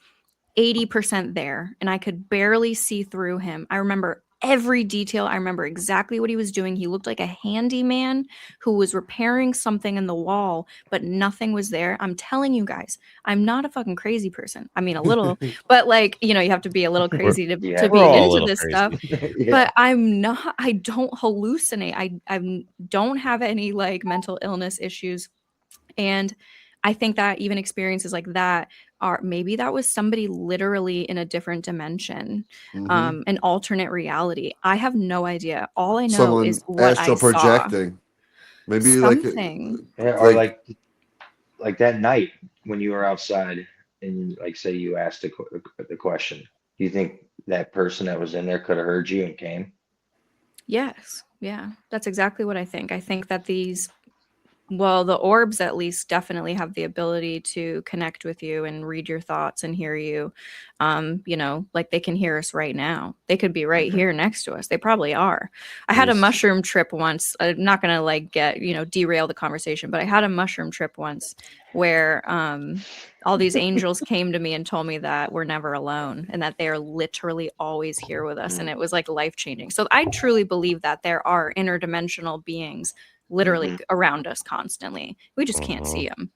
80% there, and I could barely see through him. I remember every detail. I remember exactly what he was doing. He looked like a handyman who was repairing something in the wall, but nothing was there. I'm telling you guys, I'm not a fucking crazy person. I mean, a little, but like, you have to be a little crazy to be We're all a into little this crazy. stuff. Yeah. But I don't hallucinate. I don't have any like mental illness issues. And I think that even experiences like that maybe that was somebody literally in a different dimension, an alternate reality. I have no idea. All I know Someone is what I astral saw. projecting. Maybe Something. Or like that night when you were outside and like say you asked the question, do you think that person that was in there could have heard you and came? Yes. Yeah. That's exactly what I think. I think that the orbs at least definitely have the ability to connect with you and read your thoughts and hear you. Like they can hear us right now. They could be right here next to us. They probably are. I had a mushroom trip once. I'm not gonna like derail the conversation, but I had a mushroom trip once where all these angels came to me and told me that we're never alone and that they are literally always here with us. And it was like life-changing. So I truly believe that there are interdimensional beings literally around us constantly. We just can't see them.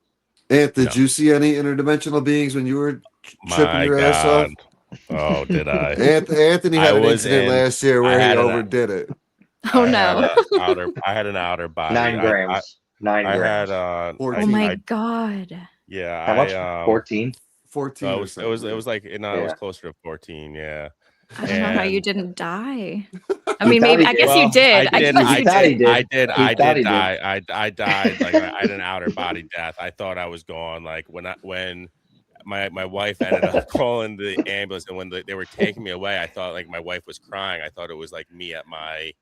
Ant, did you see any interdimensional beings when you were tripping My your ass off? Oh, did I? Anthony had an incident last year where he overdid it. Oh no! I had an outer body. 9 grams. 9 I grams. had 14. Oh my god! Yeah, How much? 14. 14. it was like it was closer to 14. Yeah. I don't know how you didn't die. I He mean, thought maybe he I guess did. you did. He thought he did. I did He thought he did. die. I died. Like I had an outer body death. I thought I was gone. Like when my wife ended up calling the ambulance, and when they were taking me away, I thought like my wife was crying. I thought it was like me I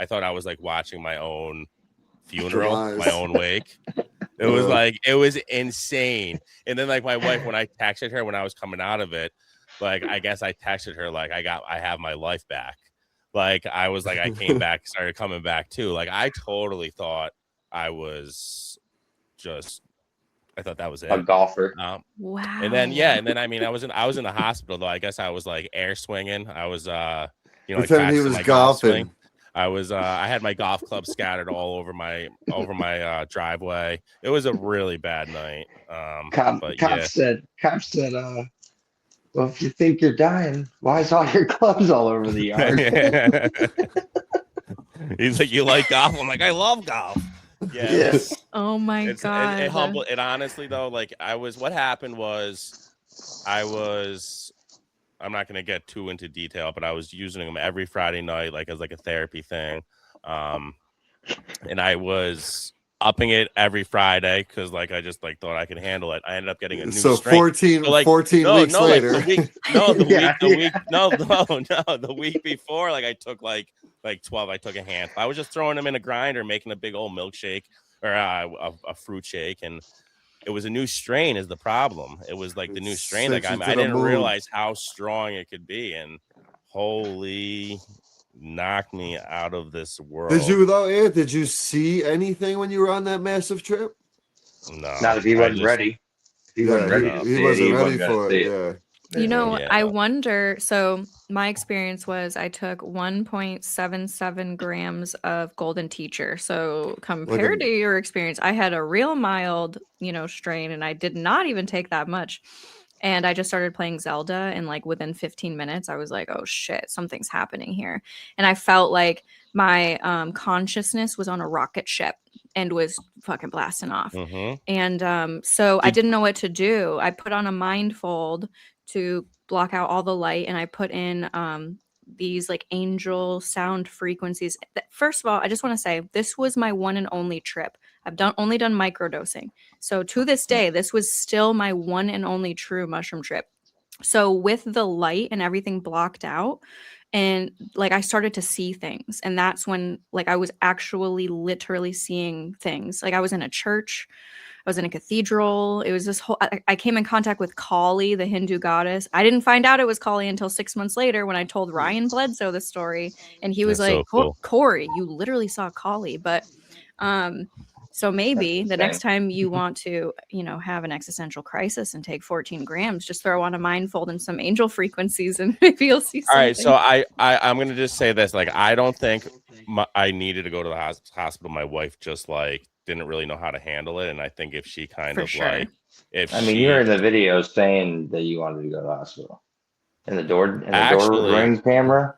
thought I was like watching my own funeral, my own wake. It was like, it was insane. And then like my wife, when I texted her when I was coming out of it, like I guess I texted her like I have my life back. Like I was like I came back, started coming back too. Like I totally thought I was I thought that was it. A golfer. Wow. And then I mean I was in the hospital though. I guess I was like air swinging. I was like he was my golf swing. golfing. I had my golf club scattered all over my driveway. It was a really bad night. Cop said, well, if you think you're dying, why is all your clubs all over the yard? He's like, you like golf? I'm like, I love golf. Yeah. Yes. Oh my god. It humbled. It honestly though, like what happened was I'm not gonna get too into detail, but I was using them every Friday night, like as like a therapy thing. And I was upping it every Friday because like I just like thought I could handle it. I ended up getting a new strain. 14 weeks later. The week before, like I took like 12. I took a handful. I was just throwing them in a grinder, making a big old milkshake or a fruit shake, and it was a new strain is the problem. It was like the new strain that got me. I didn't realize how strong it could be, and holy knocked me out of this world. Did you though, Ant? Did you see anything when you were on that massive trip? No. Not if he wasn't ready. He wasn't ready. He wasn't ready for it. Yeah. I wonder. So my experience was I took 1.77 grams of golden teacher. So compared to your experience, I had a real mild, strain, and I did not even take that much. And I just started playing Zelda, and like within 15 minutes, I was like, oh shit, something's happening here. And I felt like my consciousness was on a rocket ship and was fucking blasting off. And so I didn't know what to do. I put on a mind fold to block out all the light, and I put in these like angel sound frequencies. First of all, I just want to say this was my one and only trip. I've only done microdosing. So to this day, this was still my one and only true mushroom trip. So with the light and everything blocked out, and like I started to see things, and that's when like I was actually literally seeing things. Like I was in a church, I was in a cathedral. It was this whole, I came in contact with Kali, the Hindu goddess. I didn't find out it was Kali until 6 months later when I told Ryan Bledsoe the story, and he was like, so cool. Kory, you literally saw Kali. But So maybe the next insane. time you want to, have an existential crisis and take 14 grams, just throw on a mindfold and some angel frequencies, and maybe you'll see All something. right, so I'm gonna just say this: like, I don't think I needed to go to the hospital. My wife just like didn't really know how to handle it, and I think if she kind For of sure. like, if I mean, you were she in the video saying that you wanted to go to the hospital. In the door actually, ring camera.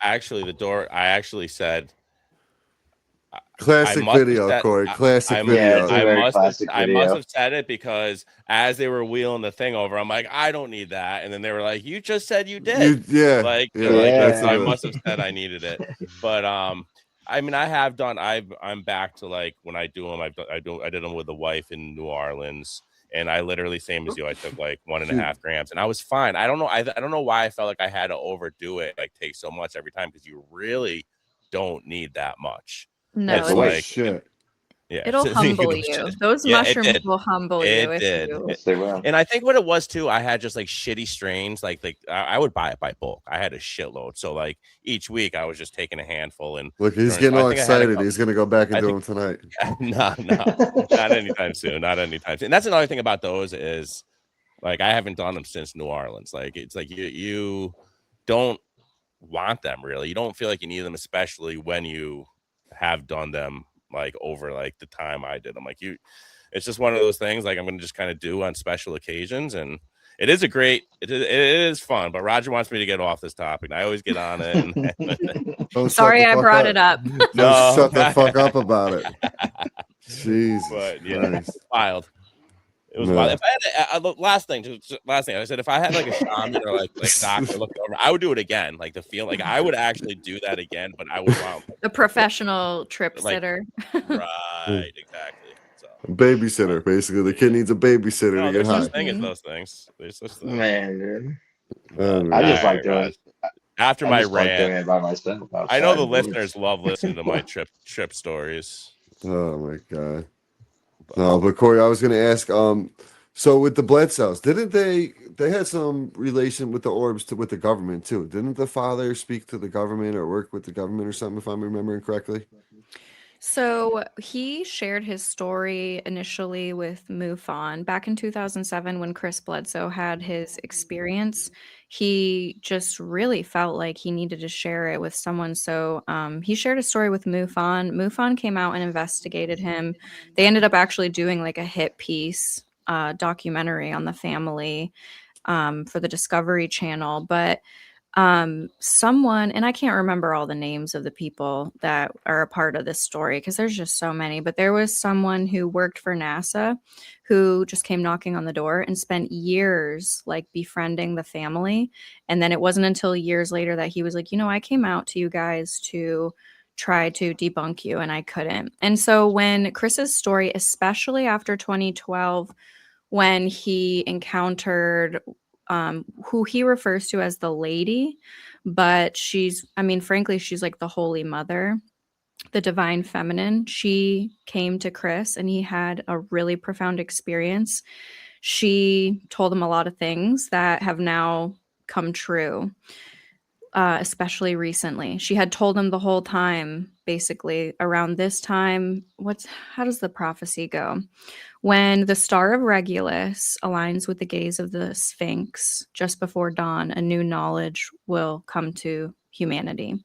actually the door, I actually said. I Classic must have video, said Kory. Classic Yeah, it's video. a very classic I must video. have said it because as they were wheeling the thing over, I'm like, I don't need that, and then they were like, you just said you did. Yeah. That's So I what it must is. have said I needed it. But I mean, I have done. I'm back to like when I do them. I did them with the wife in New Orleans, and I literally, same as you, I took like 1.5 grams, and I was fine. I don't know. I don't know why I felt like I had to overdo it, like take so much every time, because you really don't need that much. No, That's It's no like, shit. yeah, it'll humble you. Those Yeah, it mushrooms did. will humble you It if did. you. Yes, they will. And I think what it was too, I had just like shitty strains. Like I would buy it by bulk. I had a shitload. So like each week I was just taking a handful and Look, he's so getting I all think I had a excited. couple. He's gonna go back and I do think them tonight. no, not anytime soon. Not anytime soon. And that's another thing about those is like I haven't done them since New Orleans. Like it's like you don't want them really. You don't feel like you need them, especially when you have done them like over like the time I did them. Like it's just one of those things like I'm gonna just kind of do on special occasions, and it is it is fun. But Roger wants me to get off this topic, and I always get on it. And Don't Sorry, shut the I fuck brought up. it up. Don't shut the fuck up about it. Jesus but yeah, Christ. it's wild. It was No. wild. If I had last thing, I said, if I had like a shaman or like doctor look over, I would do it again. Like the feel, like I would actually do that again, but I would want A professional trip like sitter. right, exactly. So Babysitter, basically. The kid needs a babysitter no, to get there's high. such thing as those things. There's such thing. Man, dude. Oh, I just All like right, doing Raj. After I my just like doing rant, it by myself. I know the outside. listeners love listening to my trip stories. Oh my god. No, but Kory, I was gonna ask, so with the blood cells, didn't they had some relation with the orbs with the government too? Didn't the father speak to the government or work with the government or something, if I'm remembering correctly? So he shared his story initially with MUFON back in 2007 when Chris Bledsoe had his experience. He just really felt like he needed to share it with someone. So he shared a story with MUFON. MUFON came out and investigated him. They ended up actually doing like a hit piece documentary on the family for the Discovery Channel. But someone, and I can't remember all the names of the people that are a part of this story because there's just so many, but there was someone who worked for NASA who just came knocking on the door and spent years like befriending the family. And then it wasn't until years later that he was like, I came out to you guys to try to debunk you and I couldn't. And so when Chris's story, especially after 2012, when he encountered who he refers to as the lady, but frankly, she's like the Holy Mother, the divine feminine. She came to Chris and he had a really profound experience. She told him a lot of things that have now come true. Especially recently. She had told him the whole time, basically, around this time. How does the prophecy go? When the star of Regulus aligns with the gaze of the Sphinx just before dawn, a new knowledge will come to humanity.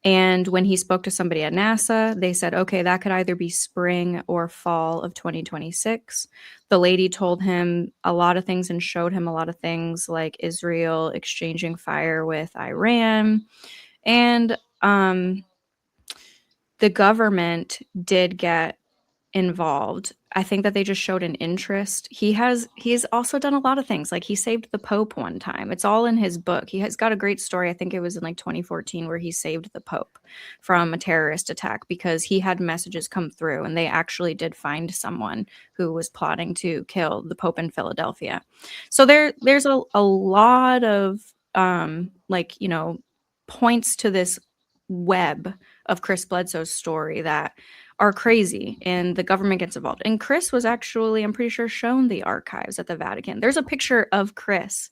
And when he spoke to somebody at NASA, they said, okay, that could either be spring or fall of 2026. The lady told him a lot of things and showed him a lot of things like Israel exchanging fire with Iran. And the government did get involved. I think that they just showed an interest. He's also done a lot of things. Like he saved the Pope one time. It's all in his book. He has got a great story. I think it was in like 2014 where he saved the Pope from a terrorist attack because he had messages come through and they actually did find someone who was plotting to kill the Pope in Philadelphia. So there's a lot of points to this web of Chris Bledsoe's story that are crazy, and the government gets involved. And Chris was actually, I'm pretty sure, shown the archives at the Vatican. There's a picture of Chris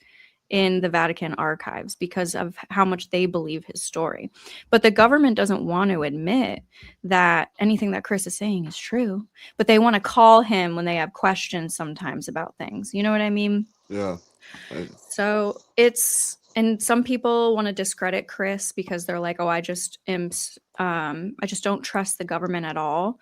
in the Vatican archives because of how much they believe his story. But the government doesn't want to admit that anything that Chris is saying is true, but they want to call him when they have questions sometimes about things. You know what I mean? Yeah. So it's, and some people want to discredit Chris because they're like, oh, I just don't trust the government at all.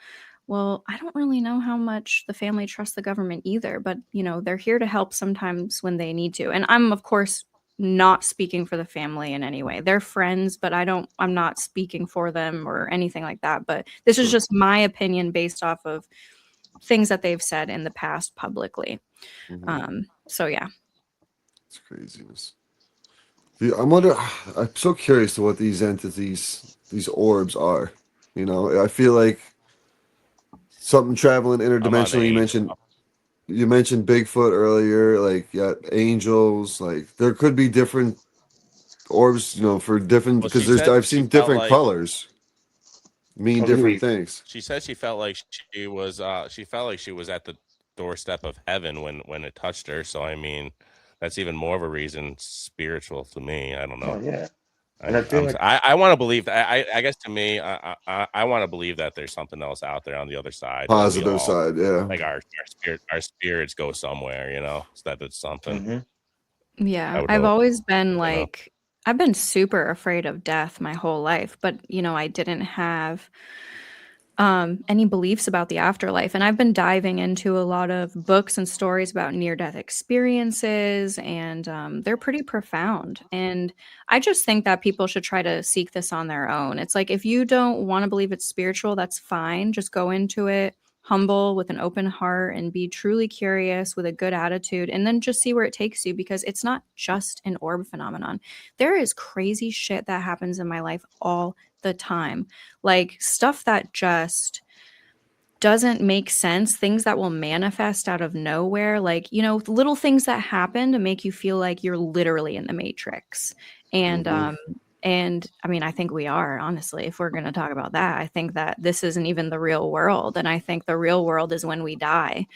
Well, I don't really know how much the family trusts the government either, but you know, they're here to help sometimes when they need to. And I'm of course not speaking for the family in any way. They're friends, but I'm not speaking for them or anything like that. But this is just my opinion based off of things that they've said in the past publicly. So yeah. It's craziness. I'm so curious to what these entities, these orbs are. You know, I feel like something traveling interdimensionally. You mentioned Bigfoot earlier, like yeah, angels. Like there could be different orbs, you know, for different Well, because she said I've she seen felt different like colors mean different things. she said she felt like she was at the doorstep of heaven when it touched her. So I mean, that's even more of a reason spiritual to me. I don't know. Oh yeah, and I feel like I want to believe that. I guess to me, I want to believe that there's something else out there on the other side. That we Positive all, side, yeah. like our spirits go somewhere, you know, so that it's something. mm-hmm. Yeah, would I've hope, always been you know. like, I've been super afraid of death my whole life, but you know, I didn't have any beliefs about the afterlife. And I've been diving into a lot of books and stories about near-death experiences, and they're pretty profound. And I just think that people should try to seek this on their own. It's like if you don't want to believe it's spiritual, that's fine. Just go into it humble with an open heart and be truly curious with a good attitude, and then just see where it takes you, because it's not just an orb phenomenon. There is crazy shit that happens in my life all the time, like stuff that just doesn't make sense, things that will manifest out of nowhere, like, you know, little things that happen to make you feel like you're literally in the Matrix. And and I mean, I think we are, honestly, if we're going to talk about that. I think that this isn't even the real world, and I think the real world is when we die.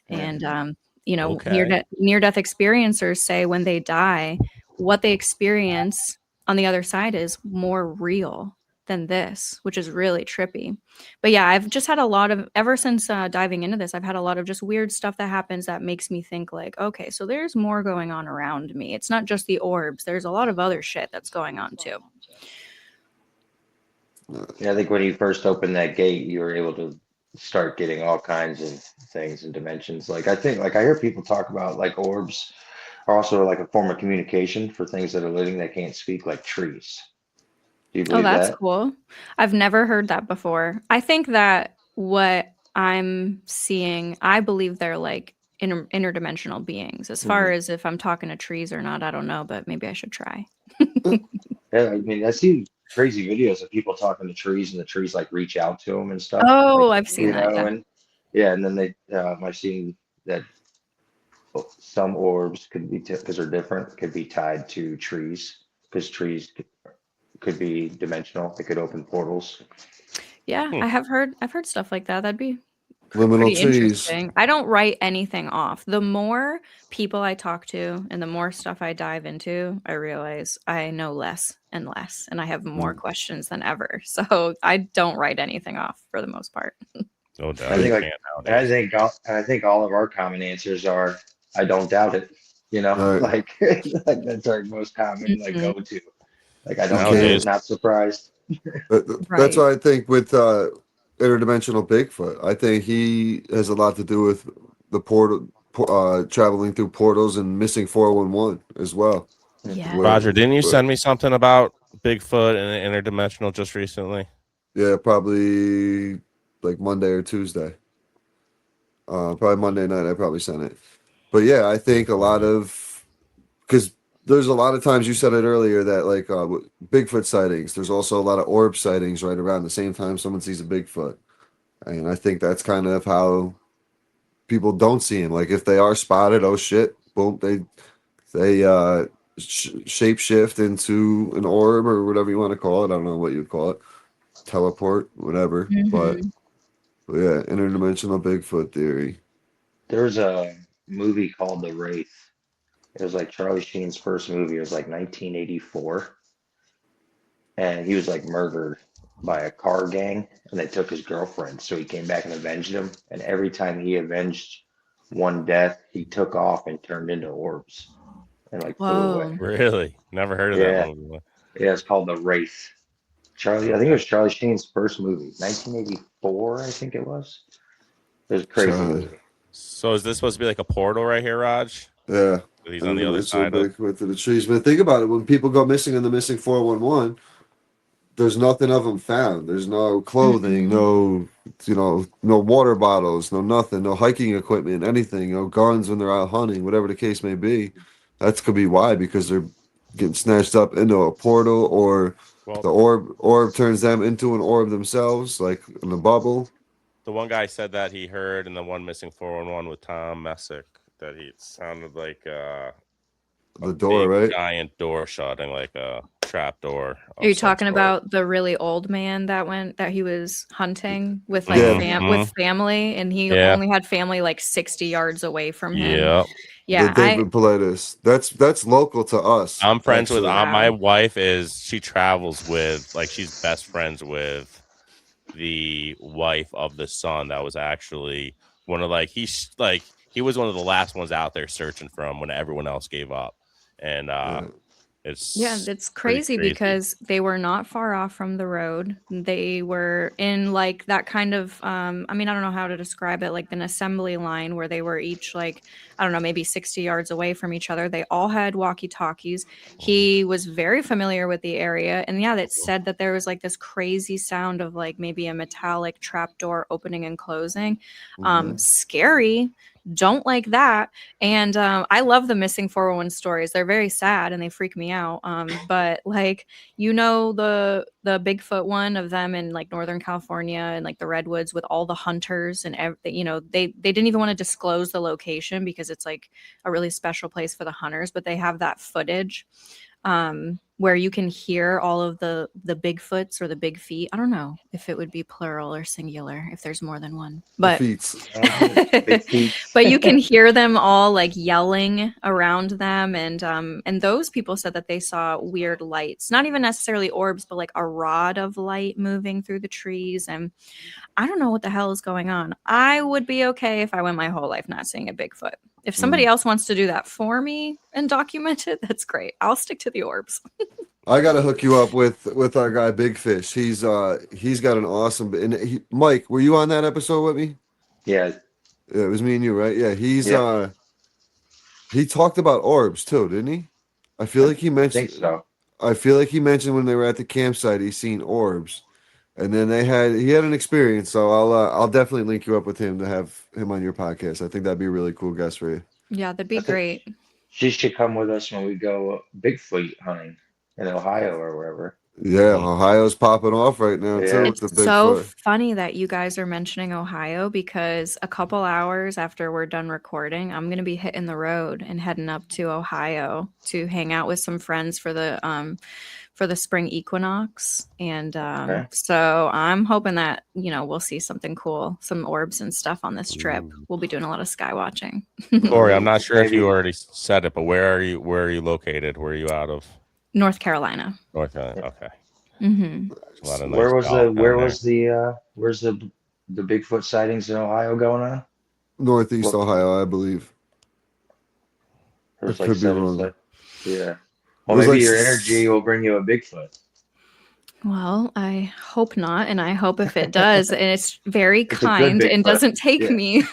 And you know, Okay. near death experiencers say when they die, what they experience on the other side is more real than this, which is really trippy. But yeah, I've just had a lot of, ever since diving into this, I've had a lot of just weird stuff that happens that makes me think like, okay, so there's more going on around me. It's not just the orbs. There's a lot of other shit that's going on too. Yeah, I think when you first opened that gate, you were able to start getting all kinds of things and dimensions. Like I think, like I hear people talk about like orbs are also like a form of communication for things that are living that can't speak, like trees. Do you Oh, believe that's that? cool. I've never heard that before. I think that what I'm seeing, I believe they're like interdimensional beings. As far as if I'm talking to trees or not, I don't know, but maybe I should try. Yeah, I mean, I see crazy videos of people talking to trees and the trees like reach out to them and stuff. Oh, Like, I've seen that. Yeah. and yeah, and then I've seen that some orbs could be, because they're different, could be tied to trees, because trees could be dimensional. They could open portals. Yeah, I've heard stuff like that. That'd be Liminal pretty trees. interesting. I don't write anything off. The more people I talk to and the more stuff I dive into, I realize I know less and less, and I have more questions than ever. So I don't write anything off for the most part. No doubt. I think You like, can't and nowadays. I think all of our common answers are, I don't doubt it. You know, All right. like that's our most common like Mhm. go to. Like I You don't get can't. it, not surprised. That's Right. why I think with interdimensional Bigfoot, I think he has a lot to do with the traveling through portals and missing 411 as well. Yeah. Roger, didn't you Where- send me something about Bigfoot and interdimensional just recently? yeah, probably like Monday or Tuesday. Probably Monday night. I probably sent it. But yeah, I think a lot of, because there's a lot of times, you said it earlier, that like Bigfoot sightings, there's also a lot of orb sightings right around the same time someone sees a Bigfoot. And I think that's kind of how people don't see him. Like if they are spotted, oh shit, boom, they shape shift into an orb or whatever you want to call it. I don't know what you'd call it, teleport, whatever. But Mhm. yeah, interdimensional Bigfoot theory. There's a movie called The Wraith. It was like Charlie Sheen's first movie. It was like 1984, and he was like murdered by a car gang, and they took his girlfriend. So he came back and avenged him. And every time he avenged one death, he took off and turned into orbs and like flew away. Whoa. Really? Never heard of Yeah, that movie. yeah. It's called The Wraith. I think it was Charlie Sheen's first movie, 1984, I think it was. It was a crazy Charlie. movie. So is this supposed to be like a portal right here, Raj? Yeah. He's on the other It's side of. with the trees. But think about it: when people go missing in the missing 411, there's nothing of them found. There's no clothing, no, no water bottles, no nothing, no hiking equipment, anything, no guns when they're out hunting, whatever the case may be. That could be why, because they're getting snatched up into a portal, or Well, the orb turns them into an orb themselves, like in a bubble. the one guy said that he heard in the one missing 411 with Tom Messick that it sounded like The door, big, right? giant door shutting, like a trap door. Are you talking about the really old man that he was hunting with like Yeah. with family, and he Yeah. only had family like 60 yards away from him? Yeah. Yeah, The David Paulides. That's local to us. I'm friends with actually. my wife she travels with, like, she's best friends with the wife of the son that was actually one of he was one of the last ones out there searching for him when everyone else gave up. And it's crazy because they were not far off from the road. They were in like that kind of I mean, I don't know how to describe it, like an assembly line where they were each like, I don't know, maybe 60 yards away from each other. They all had walkie-talkies. He was very familiar with the area, and yeah, that said that there was like this crazy sound of like maybe a metallic trapdoor opening and closing. Scary. Don't like that. And I love the missing 411 stories. They're very sad and they freak me out. But like, the Bigfoot one of them in like Northern California and like the redwoods with all the hunters and everything, they didn't even want to disclose the location because it's like a really special place for the hunters, but they have that footage where you can hear all of the Bigfoots or the big feet. I don't know if it would be plural or singular if there's more than one, but but you can hear them all like yelling around them, and those people said that they saw weird lights, not even necessarily orbs, but like a rod of light moving through the trees. And I don't know what the hell is going on. I would be okay if I went my whole life not seeing a Bigfoot. If somebody else wants to do that for me and document it, that's great. I'll stick to the orbs. I gotta hook you up with our guy Big Fish. He's got an awesome. And Mike, were you on that episode with me? Yeah. It was me and you, right? Yeah. He talked about orbs too, didn't he? I feel like he mentioned. I think so. I feel like he mentioned when they were at the campsite, he's seen orbs, and then he had an experience. So I'll definitely link you up with him to have him on your podcast. I think that'd be a really cool guest for you. Yeah, that'd be great. She should come with us when we go Bigfoot hunting in Ohio or wherever. Yeah, Ohio's popping off right now too. It's with the so Bigfoot. funny that you guys are mentioning Ohio, because a couple hours after we're done recording, I'm going to be hitting the road and heading up to Ohio to hang out with some friends for the spring equinox. And so I'm hoping that, we'll see something cool, some orbs and stuff on this trip. We'll be doing a lot of sky watching. Kory, I'm not sure if you already said it, but where are you located? Where are you out of? North Carolina. North Carolina. Okay. Mm-hmm. A lot of nice where's the Bigfoot sightings in Ohio going on? Northeast Ohio, I believe. There's I like could be seven wrong. Yeah. Well, There's maybe like your energy will bring you a Bigfoot. Well, I hope not. And I hope if it does, and it's very It's a good kind and Bigfoot. doesn't take Yeah. me.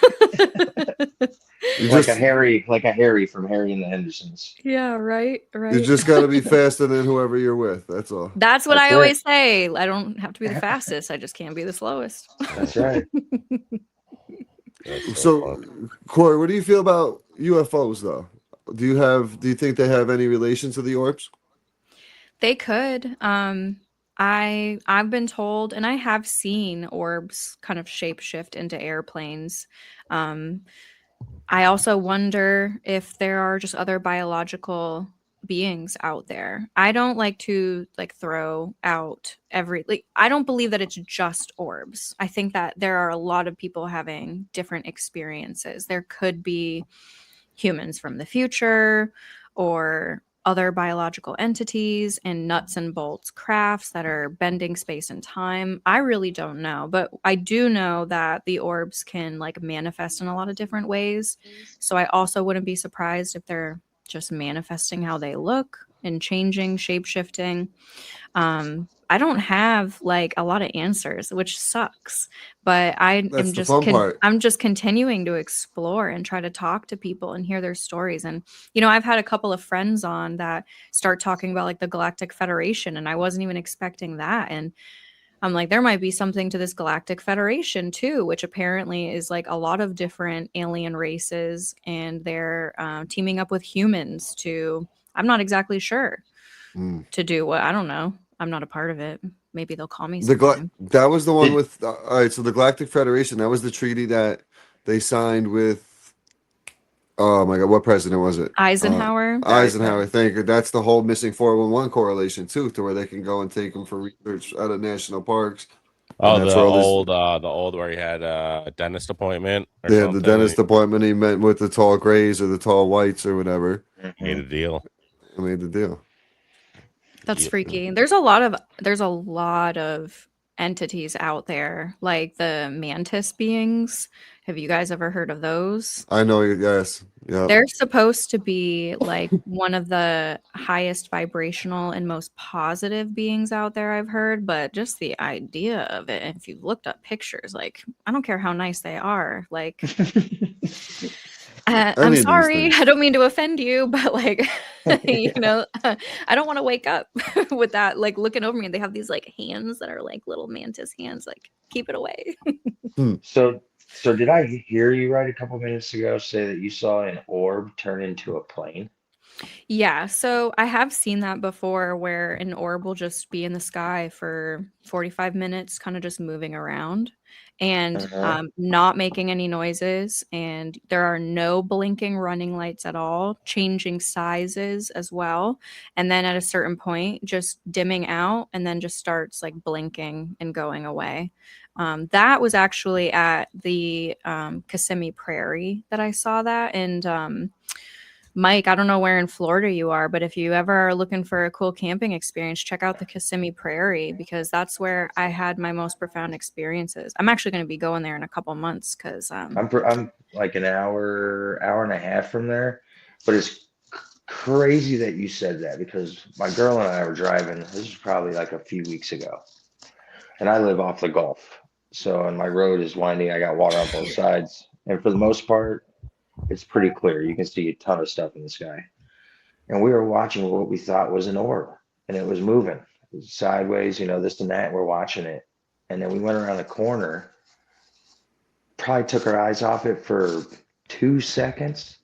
Like a Harry from Harry and the Hendersons. Yeah, right. You just got to be faster than whoever you're with. That's all. That's what That's I it. always say. I don't have to be the fastest. I just can't be the slowest. That's right. So, Kory, what do you feel about UFOs, though? Do you think they have any relation to the orbs? They could. I've been told, and I have seen orbs kind of shapeshift into airplanes. I also wonder if there are just other biological beings out there. I don't like to throw out I don't believe that it's just orbs. I think that there are a lot of people having different experiences. There could be humans from the future or other biological entities and nuts and bolts crafts that are bending space and time. I really don't know, but I do know that the orbs can like manifest in a lot of different ways. So I also wouldn't be surprised if they're just manifesting how they look and changing, shape shifting. I don't have like a lot of answers, which sucks, but That's the fun part. I'm just continuing to explore and try to talk to people and hear their stories. And I've had a couple of friends on that start talking about like the Galactic Federation, and I wasn't even expecting that. And I'm like, there might be something to this Galactic Federation too, which apparently is like a lot of different alien races, and they're teaming up with humans to, I'm not exactly sure, Mm. to do what, I don't know. I'm not a part of it. Maybe they'll call me sometime. That was the one Did- with all right. So the Galactic Federation, that was the treaty that they signed with. Oh my God, what president was it? Eisenhower. Eisenhower. Thank you. That's the whole missing 411 correlation too, to where they can go and take them for research out of national parks. Oh, And the that's where all this- old where he had a dentist appointment. Or They had the something. dentist appointment. He met with the tall grays or the tall whites or whatever. Made a deal. I made the deal. That's Yep. freaky. There's a lot of entities out there, like the mantis beings. Have you guys ever heard of those? I know. Yes. Yeah. They're supposed to be like one of the highest vibrational and most positive beings out there, I've heard, but just the idea of it, if you've looked up pictures, like, I don't care how nice they are. Like, I'm Any of these sorry, things. I don't mean to offend you, but like, I don't want to wake up with that, like looking over me and they have these like hands that are like little mantis hands, like, keep it away. So did I hear you right a couple minutes ago say that you saw an orb turn into a plane? Yeah, so I have seen that before where an orb will just be in the sky for 45 minutes, kind of just moving around and Uh-huh. not making any noises. And there are no blinking running lights at all, changing sizes as well. And then at a certain point, just dimming out and then just starts like blinking and going away. That was actually at the Kissimmee Prairie that I saw that. And Mike, I don't know where in Florida you are, but if you ever are looking for a cool camping experience, check out the Kissimmee Prairie because that's where I had my most profound experiences. I'm actually going to be going there in a couple months because I'm like an hour and a half from there, but it's crazy that you said that because my girl and I were driving. This was probably like a few weeks ago, and I live off the Gulf, so and my road is winding. I got water on both sides, and for the most part, it's pretty clear. You can see a ton of stuff in the sky. And we were watching what we thought was an orb, and it was moving sideways, this and that. We're watching it. And then we went around the corner, probably took our eyes off it for 2 seconds,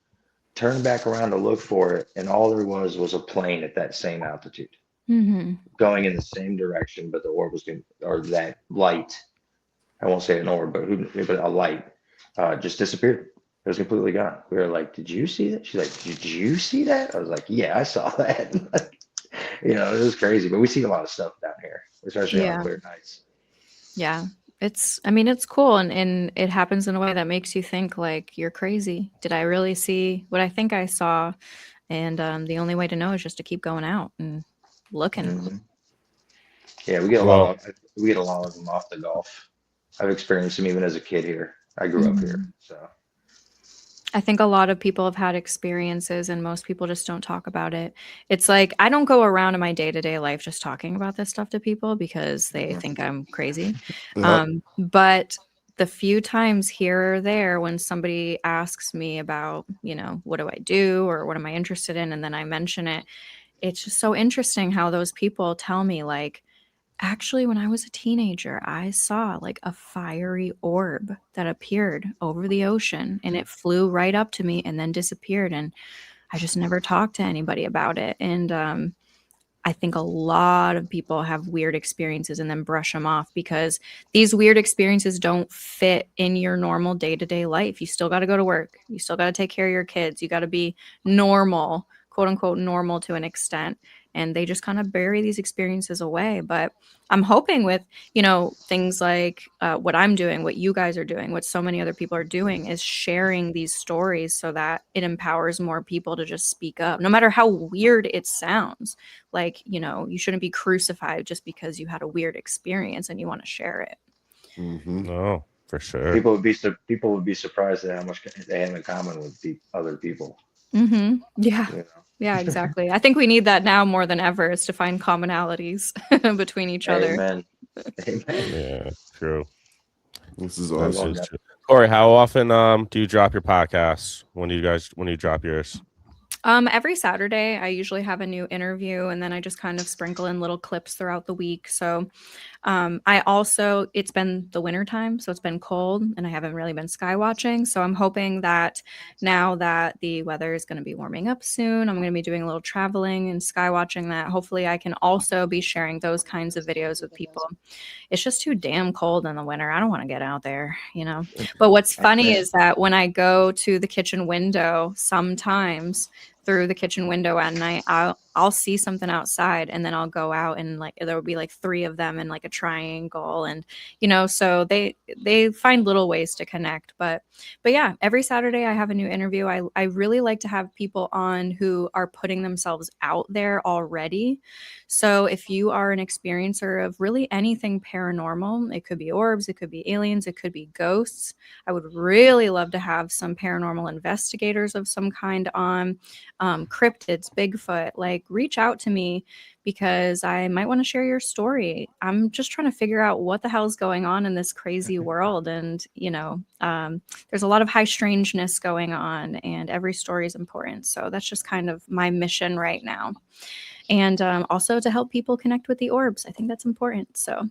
turned back around to look for it. And all there was a plane at that same altitude going in the same direction, but the orb was going, or that light, I won't say an orb, but a light just disappeared. It was completely gone. We were like, "Did you see that?" She's like, "Did you see that?" I was like, "Yeah, I saw that." It was crazy. But we see a lot of stuff down here, especially on clear nights. Yeah, it's cool. And it happens in a way that makes you think like, you're crazy. Did I really see what I think I saw? And the only way to know is just to keep going out and looking. Mm-hmm. Yeah, we get a lot of them off the Gulf. I've experienced them even as a kid here. I grew up here, so. I think a lot of people have had experiences and most people just don't talk about it. It's like, I don't go around in my day-to-day life just talking about this stuff to people because they think I'm crazy. But the few times here or there when somebody asks me about, what do I do or what am I interested in? And then I mention it, it's just so interesting how those people tell me like, actually, when I was a teenager, I saw like a fiery orb that appeared over the ocean and it flew right up to me and then disappeared. And I just never talked to anybody about it. And I think a lot of people have weird experiences and then brush them off because these weird experiences don't fit in your normal day-to-day life. You still got to go to work. You still got to take care of your kids. You got to be normal, quote unquote normal to an extent, and they just kind of bury these experiences away. But I'm hoping with, things like what I'm doing, what you guys are doing, what so many other people are doing, is sharing these stories so that it empowers more people to just speak up, no matter how weird it sounds. Like, you shouldn't be crucified just because you had a weird experience and you want to share it. No, for sure. People would be surprised at how much they have in common with other people. Yeah. You know? Yeah, exactly. I think we need that now more than ever, is to find commonalities between each other. Amen. Yeah, true. This is That's awesome. true. Corey, how often do you drop your podcasts? When do you drop yours? Every Saturday, I usually have a new interview, and then I just kind of sprinkle in little clips throughout the week. So it's been the winter time, so it's been cold, and I haven't really been sky watching. So I'm hoping that now that the weather is going to be warming up soon, I'm going to be doing a little traveling and sky watching, that hopefully I can also be sharing those kinds of videos with people. It's just too damn cold in the winter. I don't want to get out there, But what's funny is that when I go to the kitchen window, sometimes through the kitchen window at night, I'll see something outside, and then I'll go out, and like there will be like 3 of them in like a triangle, and so they find little ways to connect. But yeah, every Saturday I have a new interview. I really like to have people on who are putting themselves out there already. So if you are an experiencer of really anything paranormal, it could be orbs, it could be aliens, it could be ghosts, I would really love to have some paranormal investigators of some kind on, cryptids, Bigfoot. Like, reach out to me, because I might want to share your story. I'm just trying to figure out what the hell is going on in this crazy world. And, there's a lot of high strangeness going on, and every story is important. So that's just kind of my mission right now. And also to help people connect with the orbs. I think that's important. So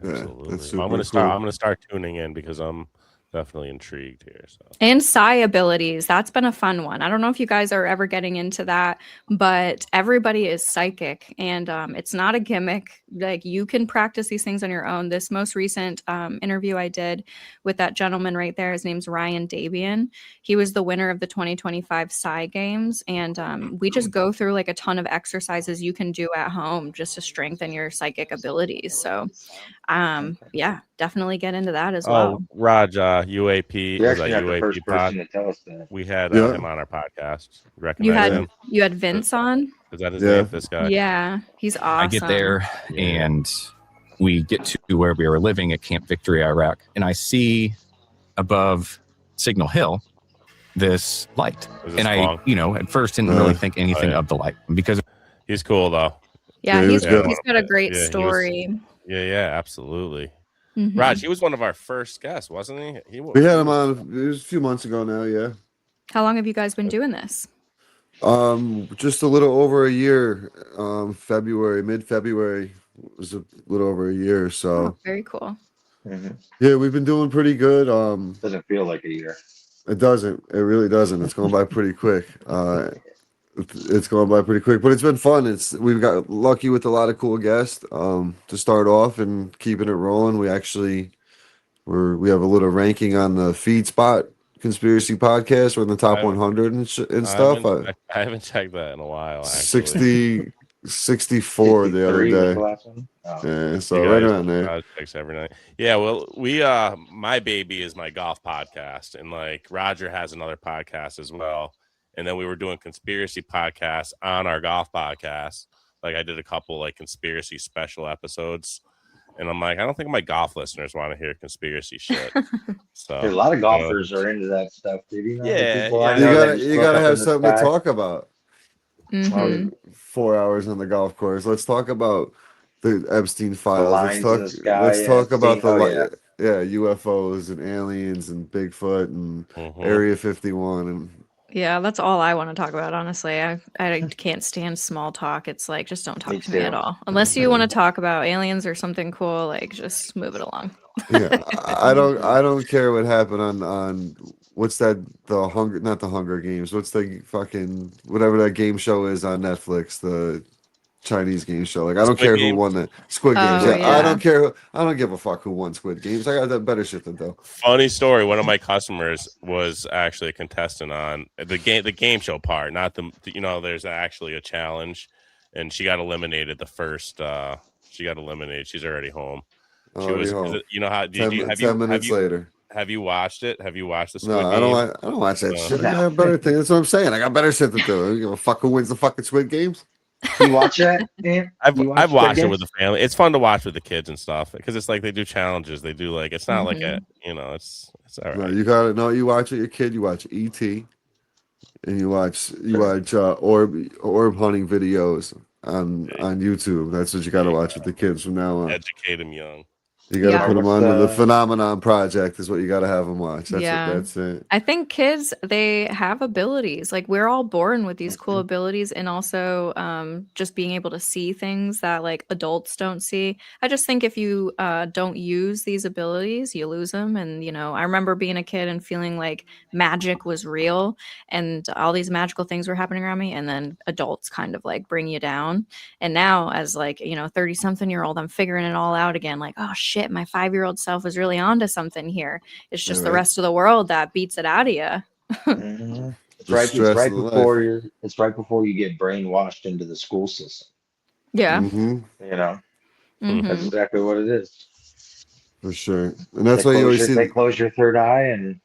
Absolutely. that's super I'm gonna cool. I'm gonna start tuning in, because I'm definitely intrigued here. So. And psi abilities, that's been a fun one. I don't know if you guys are ever getting into that, but everybody is psychic, and it's not a gimmick. Like, you can practice these things on your own. This most recent interview I did with that gentleman right there, his name's Ryan Dabian. He was the winner of the 2025 Psi Games, and we just go through like a ton of exercises you can do at home just to strengthen your psychic abilities. So yeah, definitely get into that as well. Oh, Raj, UAP. You're Was that actually not the UAP first pod? person to tell us that. We had Yeah. him on our podcast. You Recognize him? had Vince on? Is that his Yeah. name? This guy? Yeah, he's awesome. I get there Yeah. and we get to where we were living at Camp Victory, Iraq, and I see above Signal Hill this light. Is this And I, long? at first didn't really think anything yeah. of the light, because He's cool though. Yeah, Yeah, he he's was good. got a great Yeah, he was- story. Yeah, absolutely. Mhm. Raj, he was one of our first guests, wasn't he? We had him on. It was a few months ago now. Yeah. How long have you guys been doing this? Just a little over a year. Mid-February was a little over a year. So Oh, very cool. Mhm. yeah, we've been doing pretty good. Doesn't feel like a year. It doesn't. It really doesn't. It's going by pretty quick. It's going by pretty quick, but it's been fun. We've got lucky with a lot of cool guests. To start off and keeping it rolling, we have a little ranking on the Feed Spot Conspiracy Podcast. We're in the top 100 and stuff. I haven't checked that in a while. Actually. 64 the other 63 was day. the last one? Oh. Yeah, so You right guys, around there. checks every night. Yeah, well, we my baby is my golf podcast, and like Roger has another podcast as well. And then we were doing conspiracy podcasts on our golf podcast. Like, I did a couple like conspiracy special episodes, and I'm like, I don't think my golf listeners want to hear conspiracy shit. So A lot of golfers are into that stuff, dude. You know, the Yeah, people I yeah. know that just You look gotta up have in the something to sky. talk about. Mhm. 4 hours on the golf course. Let's talk about the Epstein files. lines in the sky, Let's yeah, talk about Epstein, UFOs and aliens and Bigfoot and Mhm. Area 51 and Yeah, that's all I want to talk about, honestly. I can't stand small talk. It's like, just don't talk Me to me too. at all. Unless you want to talk about aliens or something cool, like, just move it along. yeah. I don't care what happened on what's that, not the Hunger Games. What's the fucking whatever that game show is on Netflix? Chinese game show. Like I don't Squid care Game? who won the Squid Games. Oh, Yeah, I yeah. don't care. I don't give a fuck who won Squid Games. I got that better shit to do. Funny story. One of my customers was actually a contestant on the game show part. Not there's actually a challenge, and she got eliminated the first. She got eliminated. She's already home. She Already was. home. You know how? Did you 10 minutes later. Have you watched it? Have you watched the Squid No, Game? I don't watch that shit. I No. got better things. That's what I'm saying. I got better shit to do. I don't give a fuck who wins the fucking Squid Games. You watch that, man? I've You watch I've watched Squid it with the family. It's fun to watch with the kids and stuff because it's like they do challenges. They do like it's not like a it's all No, right. you got it. No, you watch it. Your kid. You watch ET, and you watch orb hunting videos on YouTube. That's what you got to watch with the kids from now on. Educate them young. You got to Yeah. put them on What's the the- Phenomenon Project. Is what you got to have them watch. Yeah. That's it. I think kids, they have abilities. Like we're all born with these cool abilities, and also just being able to see things that like adults don't see. I just think if you don't use these abilities, you lose them. And I remember being a kid and feeling like magic was real, and all these magical things were happening around me, and then adults kind of like bring you down. And now, as like 30-something-year-old, I'm figuring it all out again. Like, oh shit, my 5-year-old self is really onto something here. It's just the Right. rest of the world that beats it out of you. Mhm. It's The right. It's stress right of before you're. It's right before you get brainwashed into the school system. Yeah. Hmm. You know, Mhm. that's exactly what it is. For sure. And that's They why you close always your- see they close your third eye, and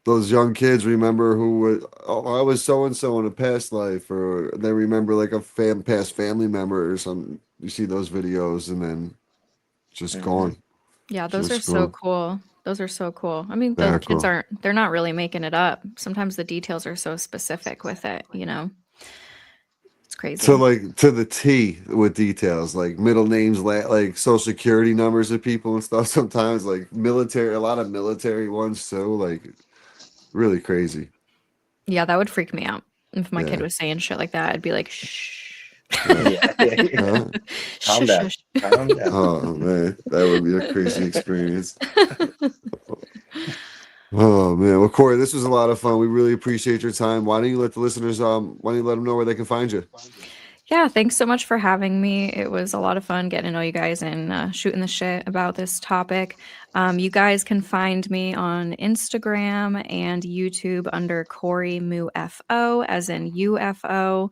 those young kids remember who was, oh, I was so and so in a past life, or they remember like a past family member or something. You see those videos and then just Mhm. gone. Yeah, those are Just so cool. cool. Those are so cool. I mean, They're the kids cool. they're not really making it up. Sometimes the details are so specific with it, It's crazy. To the T with details, like middle names, like social security numbers of people and stuff. Sometimes like military, a lot of military ones too. Like really crazy. Yeah, that would freak me out. If my kid Yeah. was saying shit like that, I'd be like, shh. yeah, Huh? calm Shush, down, shush. calm down. Oh man, that would be a crazy experience. Oh man, well Kory, this was a lot of fun. We really appreciate your time. Why don't you let the listeners why don't you let them know where they can find you? Yeah, thanks so much for having me. It was a lot of fun getting to know you guys and shooting the shit about this topic. You guys can find me on Instagram and YouTube under Kory Moofo, as in UFO.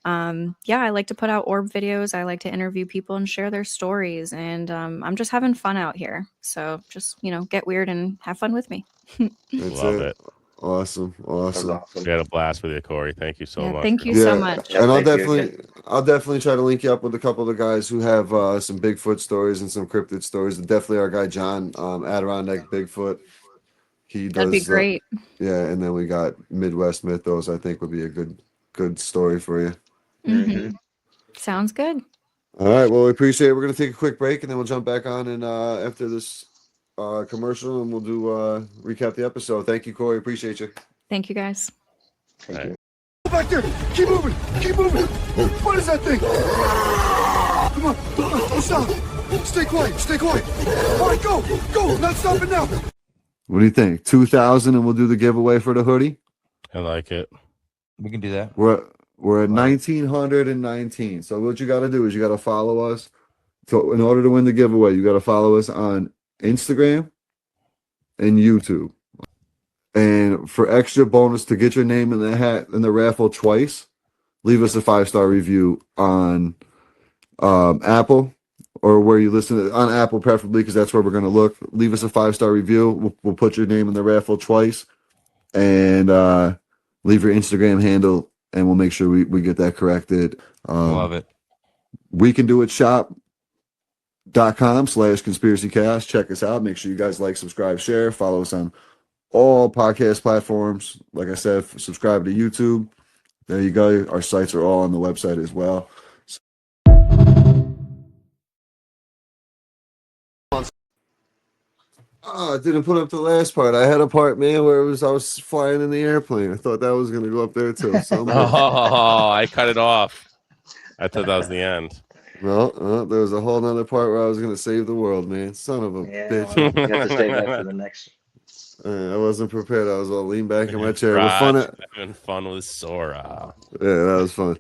Yeah, I like to put out orb videos. I like to interview people and share their stories. And I'm just having fun out here. So just, get weird and have fun with me. That's Love it. Awesome. That was Awesome. awesome. We had a blast with you, Kory. Thank you so Yeah, much. thank for you coming. so Yeah, much. and Thank you I'll definitely try to link you up with a couple of the guys who have some Bigfoot stories and some cryptid stories. And definitely our guy John, Adirondack Bigfoot. He That'd be does great. yeah, and then we got Midwest Mythos. I think would be a good story for you. Mhm. Sounds good. All right, well we appreciate it. We're gonna take a quick break and then we'll jump back on and after this commercial and we'll do recap the episode. Thank you, Kory. Appreciate you. Thank you guys. Thank Right. you. Back there! Keep moving! Keep moving! What is that thing? Come on! Don't stop! Stay quiet! Stay quiet! All right, go! Go! Not stopping now! What do you think? 2,000 and we'll do the giveaway for the hoodie. I like it. We can do that. We're at 1,919. So what you got to do is you got to follow us. So in order to win the giveaway, you got to follow us on Instagram and YouTube. And for extra bonus to get your name in the hat in the raffle twice, leave us a 5-star review on Apple or where you listen on Apple, preferably because that's where we're going to look. Leave us a 5-star review. We'll put your name in the raffle twice, and leave your Instagram handle, and we'll make sure we get that corrected. Love it. We can do it shop.com/conspiracy chaos. Check us out. Make sure you guys like, subscribe, share, follow us on all podcast platforms. Like I said, subscribe to YouTube. There you go. Our sites are all on the website as well. Oh, I didn't put up the last part. I had a part, man, where I was flying in the airplane. I thought that was gonna go up there too. So Oh, I cut it off. I thought that was the end. no, there was a whole nother part where I was gonna save the world, man. Son of a Yeah, bitch. well, you have to save that for the next. I wasn't prepared. I was all leaned back in my chair. With Raj fun. having fun with Sora. Yeah, that was fun.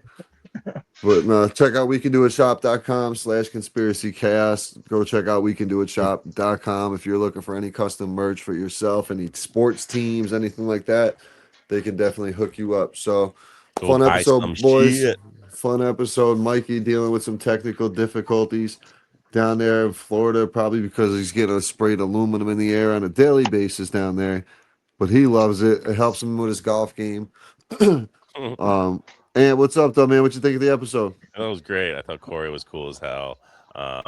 But check out wecandoitshop.com/conspiracy chaos. Go check out wecandoitshop.com if you're looking for any custom merch for yourself, any sports teams, anything like that. They can definitely hook you up. So Go fun buy some episode, boys. shit. Fun episode. Mikey dealing with some technical difficulties down there in Florida, probably because he's getting sprayed aluminum in the air on a daily basis down there. But he loves it. It helps him with his golf game. And what's up, though, man? What you think of the episode? That was great. I thought Kory was cool as hell. I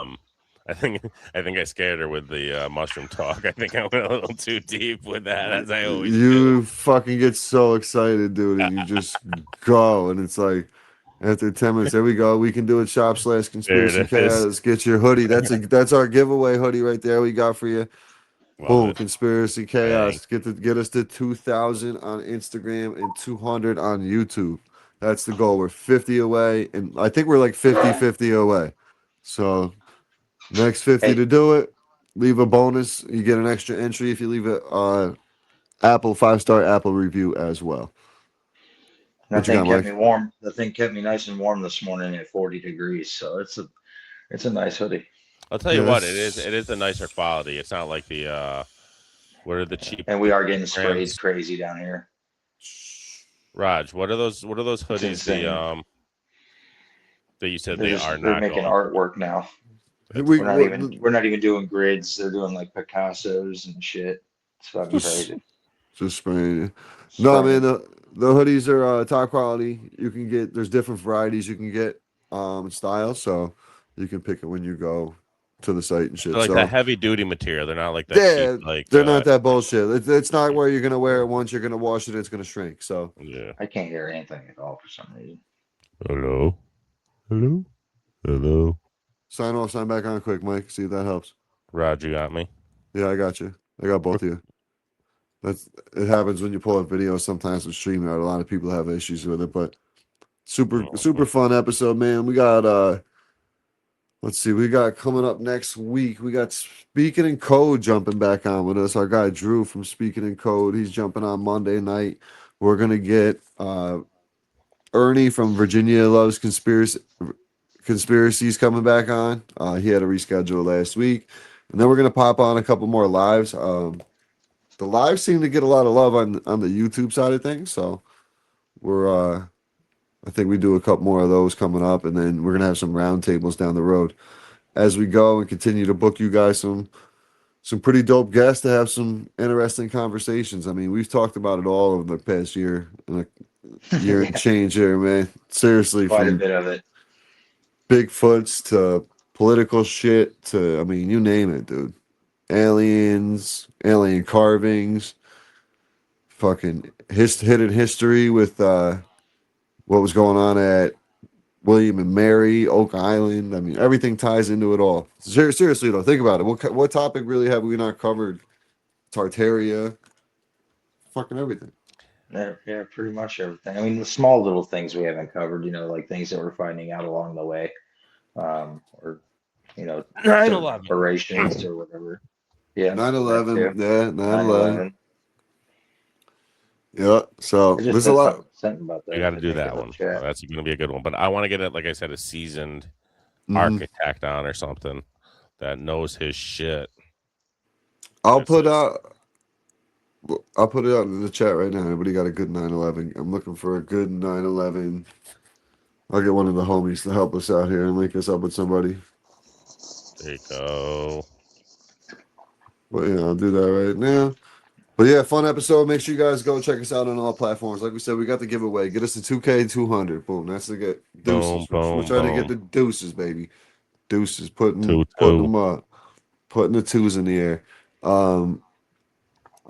think I scared her with the mushroom talk. I think I went a little too deep with that, as I always You do. fucking get so excited, dude, and you just go, and it's like after 10 minutes, there we go. We can do it. Shop/conspiracy There it is. chaos. Get your hoodie. That's our giveaway hoodie right there. We got for you. Love Boom, it. conspiracy chaos. Get us to 2,000 on Instagram and 200 on YouTube. That's the goal. We're 50 away, and I think we're like 50-50 away. So next 50 to do it. Leave a bonus. You get an extra entry if you leave a Apple 5-star Apple review as well. That What you thing got, kept Mike? me warm. The thing kept me nice and warm this morning at 40 degrees. So it's a nice hoodie. I'll tell you what, it Yes. is a nicer quality. It's not like the what are the cheap And we are getting sprayed brands? crazy down here. Raj, what are those hoodies insane. that you said They're are they're not making going? artwork now. We, We're not even doing grids. They're doing like Picassos and shit. It's fucking crazy. just spraying it. No, Spraying. man, the hoodies are top quality. You can get there's different varieties you can get styles, so you can pick it when you go to the site and shit. They're like so that heavy duty material. They're not like that yeah, cheap, like they're not that bullshit. It's not where you're gonna wear it once, you're gonna wash it, it's gonna shrink. So yeah. I can't hear anything at all for some reason. Hello. sign off, sign back on quick, Mike. See if that helps. Raj, you got me. Yeah, I got you. I got both of you. It happens when you pull up videos sometimes with StreamYard. A lot of people have issues with it, but super fun episode, man. We got let's see, we got coming up next week. We got Speaking in Code jumping back on with us. Our guy Drew from Speaking in Code. He's jumping on Monday night. We're gonna get Ernie from Virginia Loves Conspiracies coming back on. He had to reschedule last week. And then we're gonna pop on a couple more lives. The lives seem to get a lot of love on the YouTube side of things, so we're I think we do a couple more of those coming up, and then we're gonna have some roundtables down the road as we go and continue to book you guys some pretty dope guests to have some interesting conversations. I mean, we've talked about it all over the past year and a year and change here, man. Seriously, Quite a from bit of it. Bigfoots to political shit to, I mean, you name it, dude. Aliens, alien carvings, fucking hidden history with what was going on at William and Mary, Oak Island. I mean, everything ties into it all. Seriously, though, think about it. What topic really have we not covered? Tartaria, fucking everything. Yeah, pretty much everything. I mean, the small little things we haven't covered, like things that we're finding out along the way, or 9/11. operations or whatever. Yeah, 9/11, that too. yeah, 9/11. 9/11. Yeah, so I just there's a said lot. something about that. We got to I do think, that in the one. chat. That's going to be a good one. But I want to get it, like I said, a seasoned Mhm. architect on or something that knows his shit. I'll That's put it. I'll put it out in the chat right now. Anybody got a good 9/11? I'm looking for a good 9/11. I'll get one of the homies to help us out here and link us up with somebody. There you go. But yeah, I'll do that right now. But yeah, fun episode. Make sure you guys go check us out on all platforms. Like we said, we got the giveaway. Get us to 2K 200. Boom. That's the get deuces. Boom, We're trying to get boom. the deuces, baby. Deuces. Putting Two. them up. Putting the twos in the air.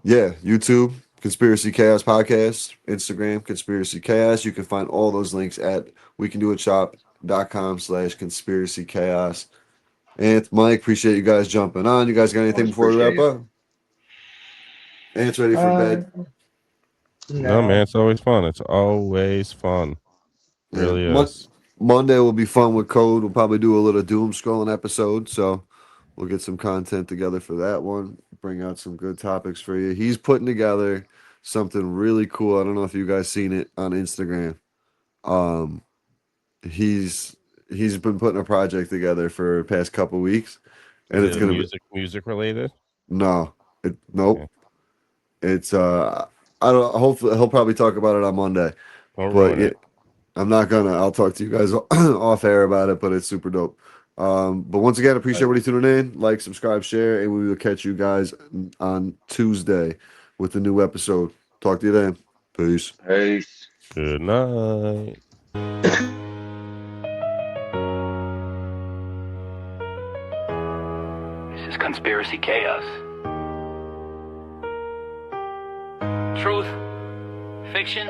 Yeah, YouTube, Conspiracy Chaos Podcast, Instagram, Conspiracy Chaos. You can find all those links at wecandoitshop.com/conspiracy chaos. And Mike, appreciate you guys jumping on. You guys got anything Always before we wrap appreciate up? Ant's ready for bed. No, man, it's always fun. It's always fun. Yeah, Really is. Monday will be fun with Code. We'll probably do a little doom scrolling episode, so we'll get some content together for that one. Bring out some good topics for you. He's putting together something really cool. I don't know if you guys seen it on Instagram. he's been putting a project together for the past couple weeks, and Is it's it gonna be music related? no, nope. Okay. It's I don't. Hopefully, he'll probably talk about it on Monday. Don't But ruin yeah, it. I'm not gonna. I'll talk to you guys off air about it. But it's super dope. But once again, appreciate everybody tuning in. Like, subscribe, share, and we will catch you guys on Tuesday with the new episode. Talk to you then. Peace. Peace. Good night. This is conspiracy chaos. Truth, fiction,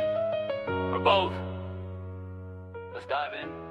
or both? Let's dive in.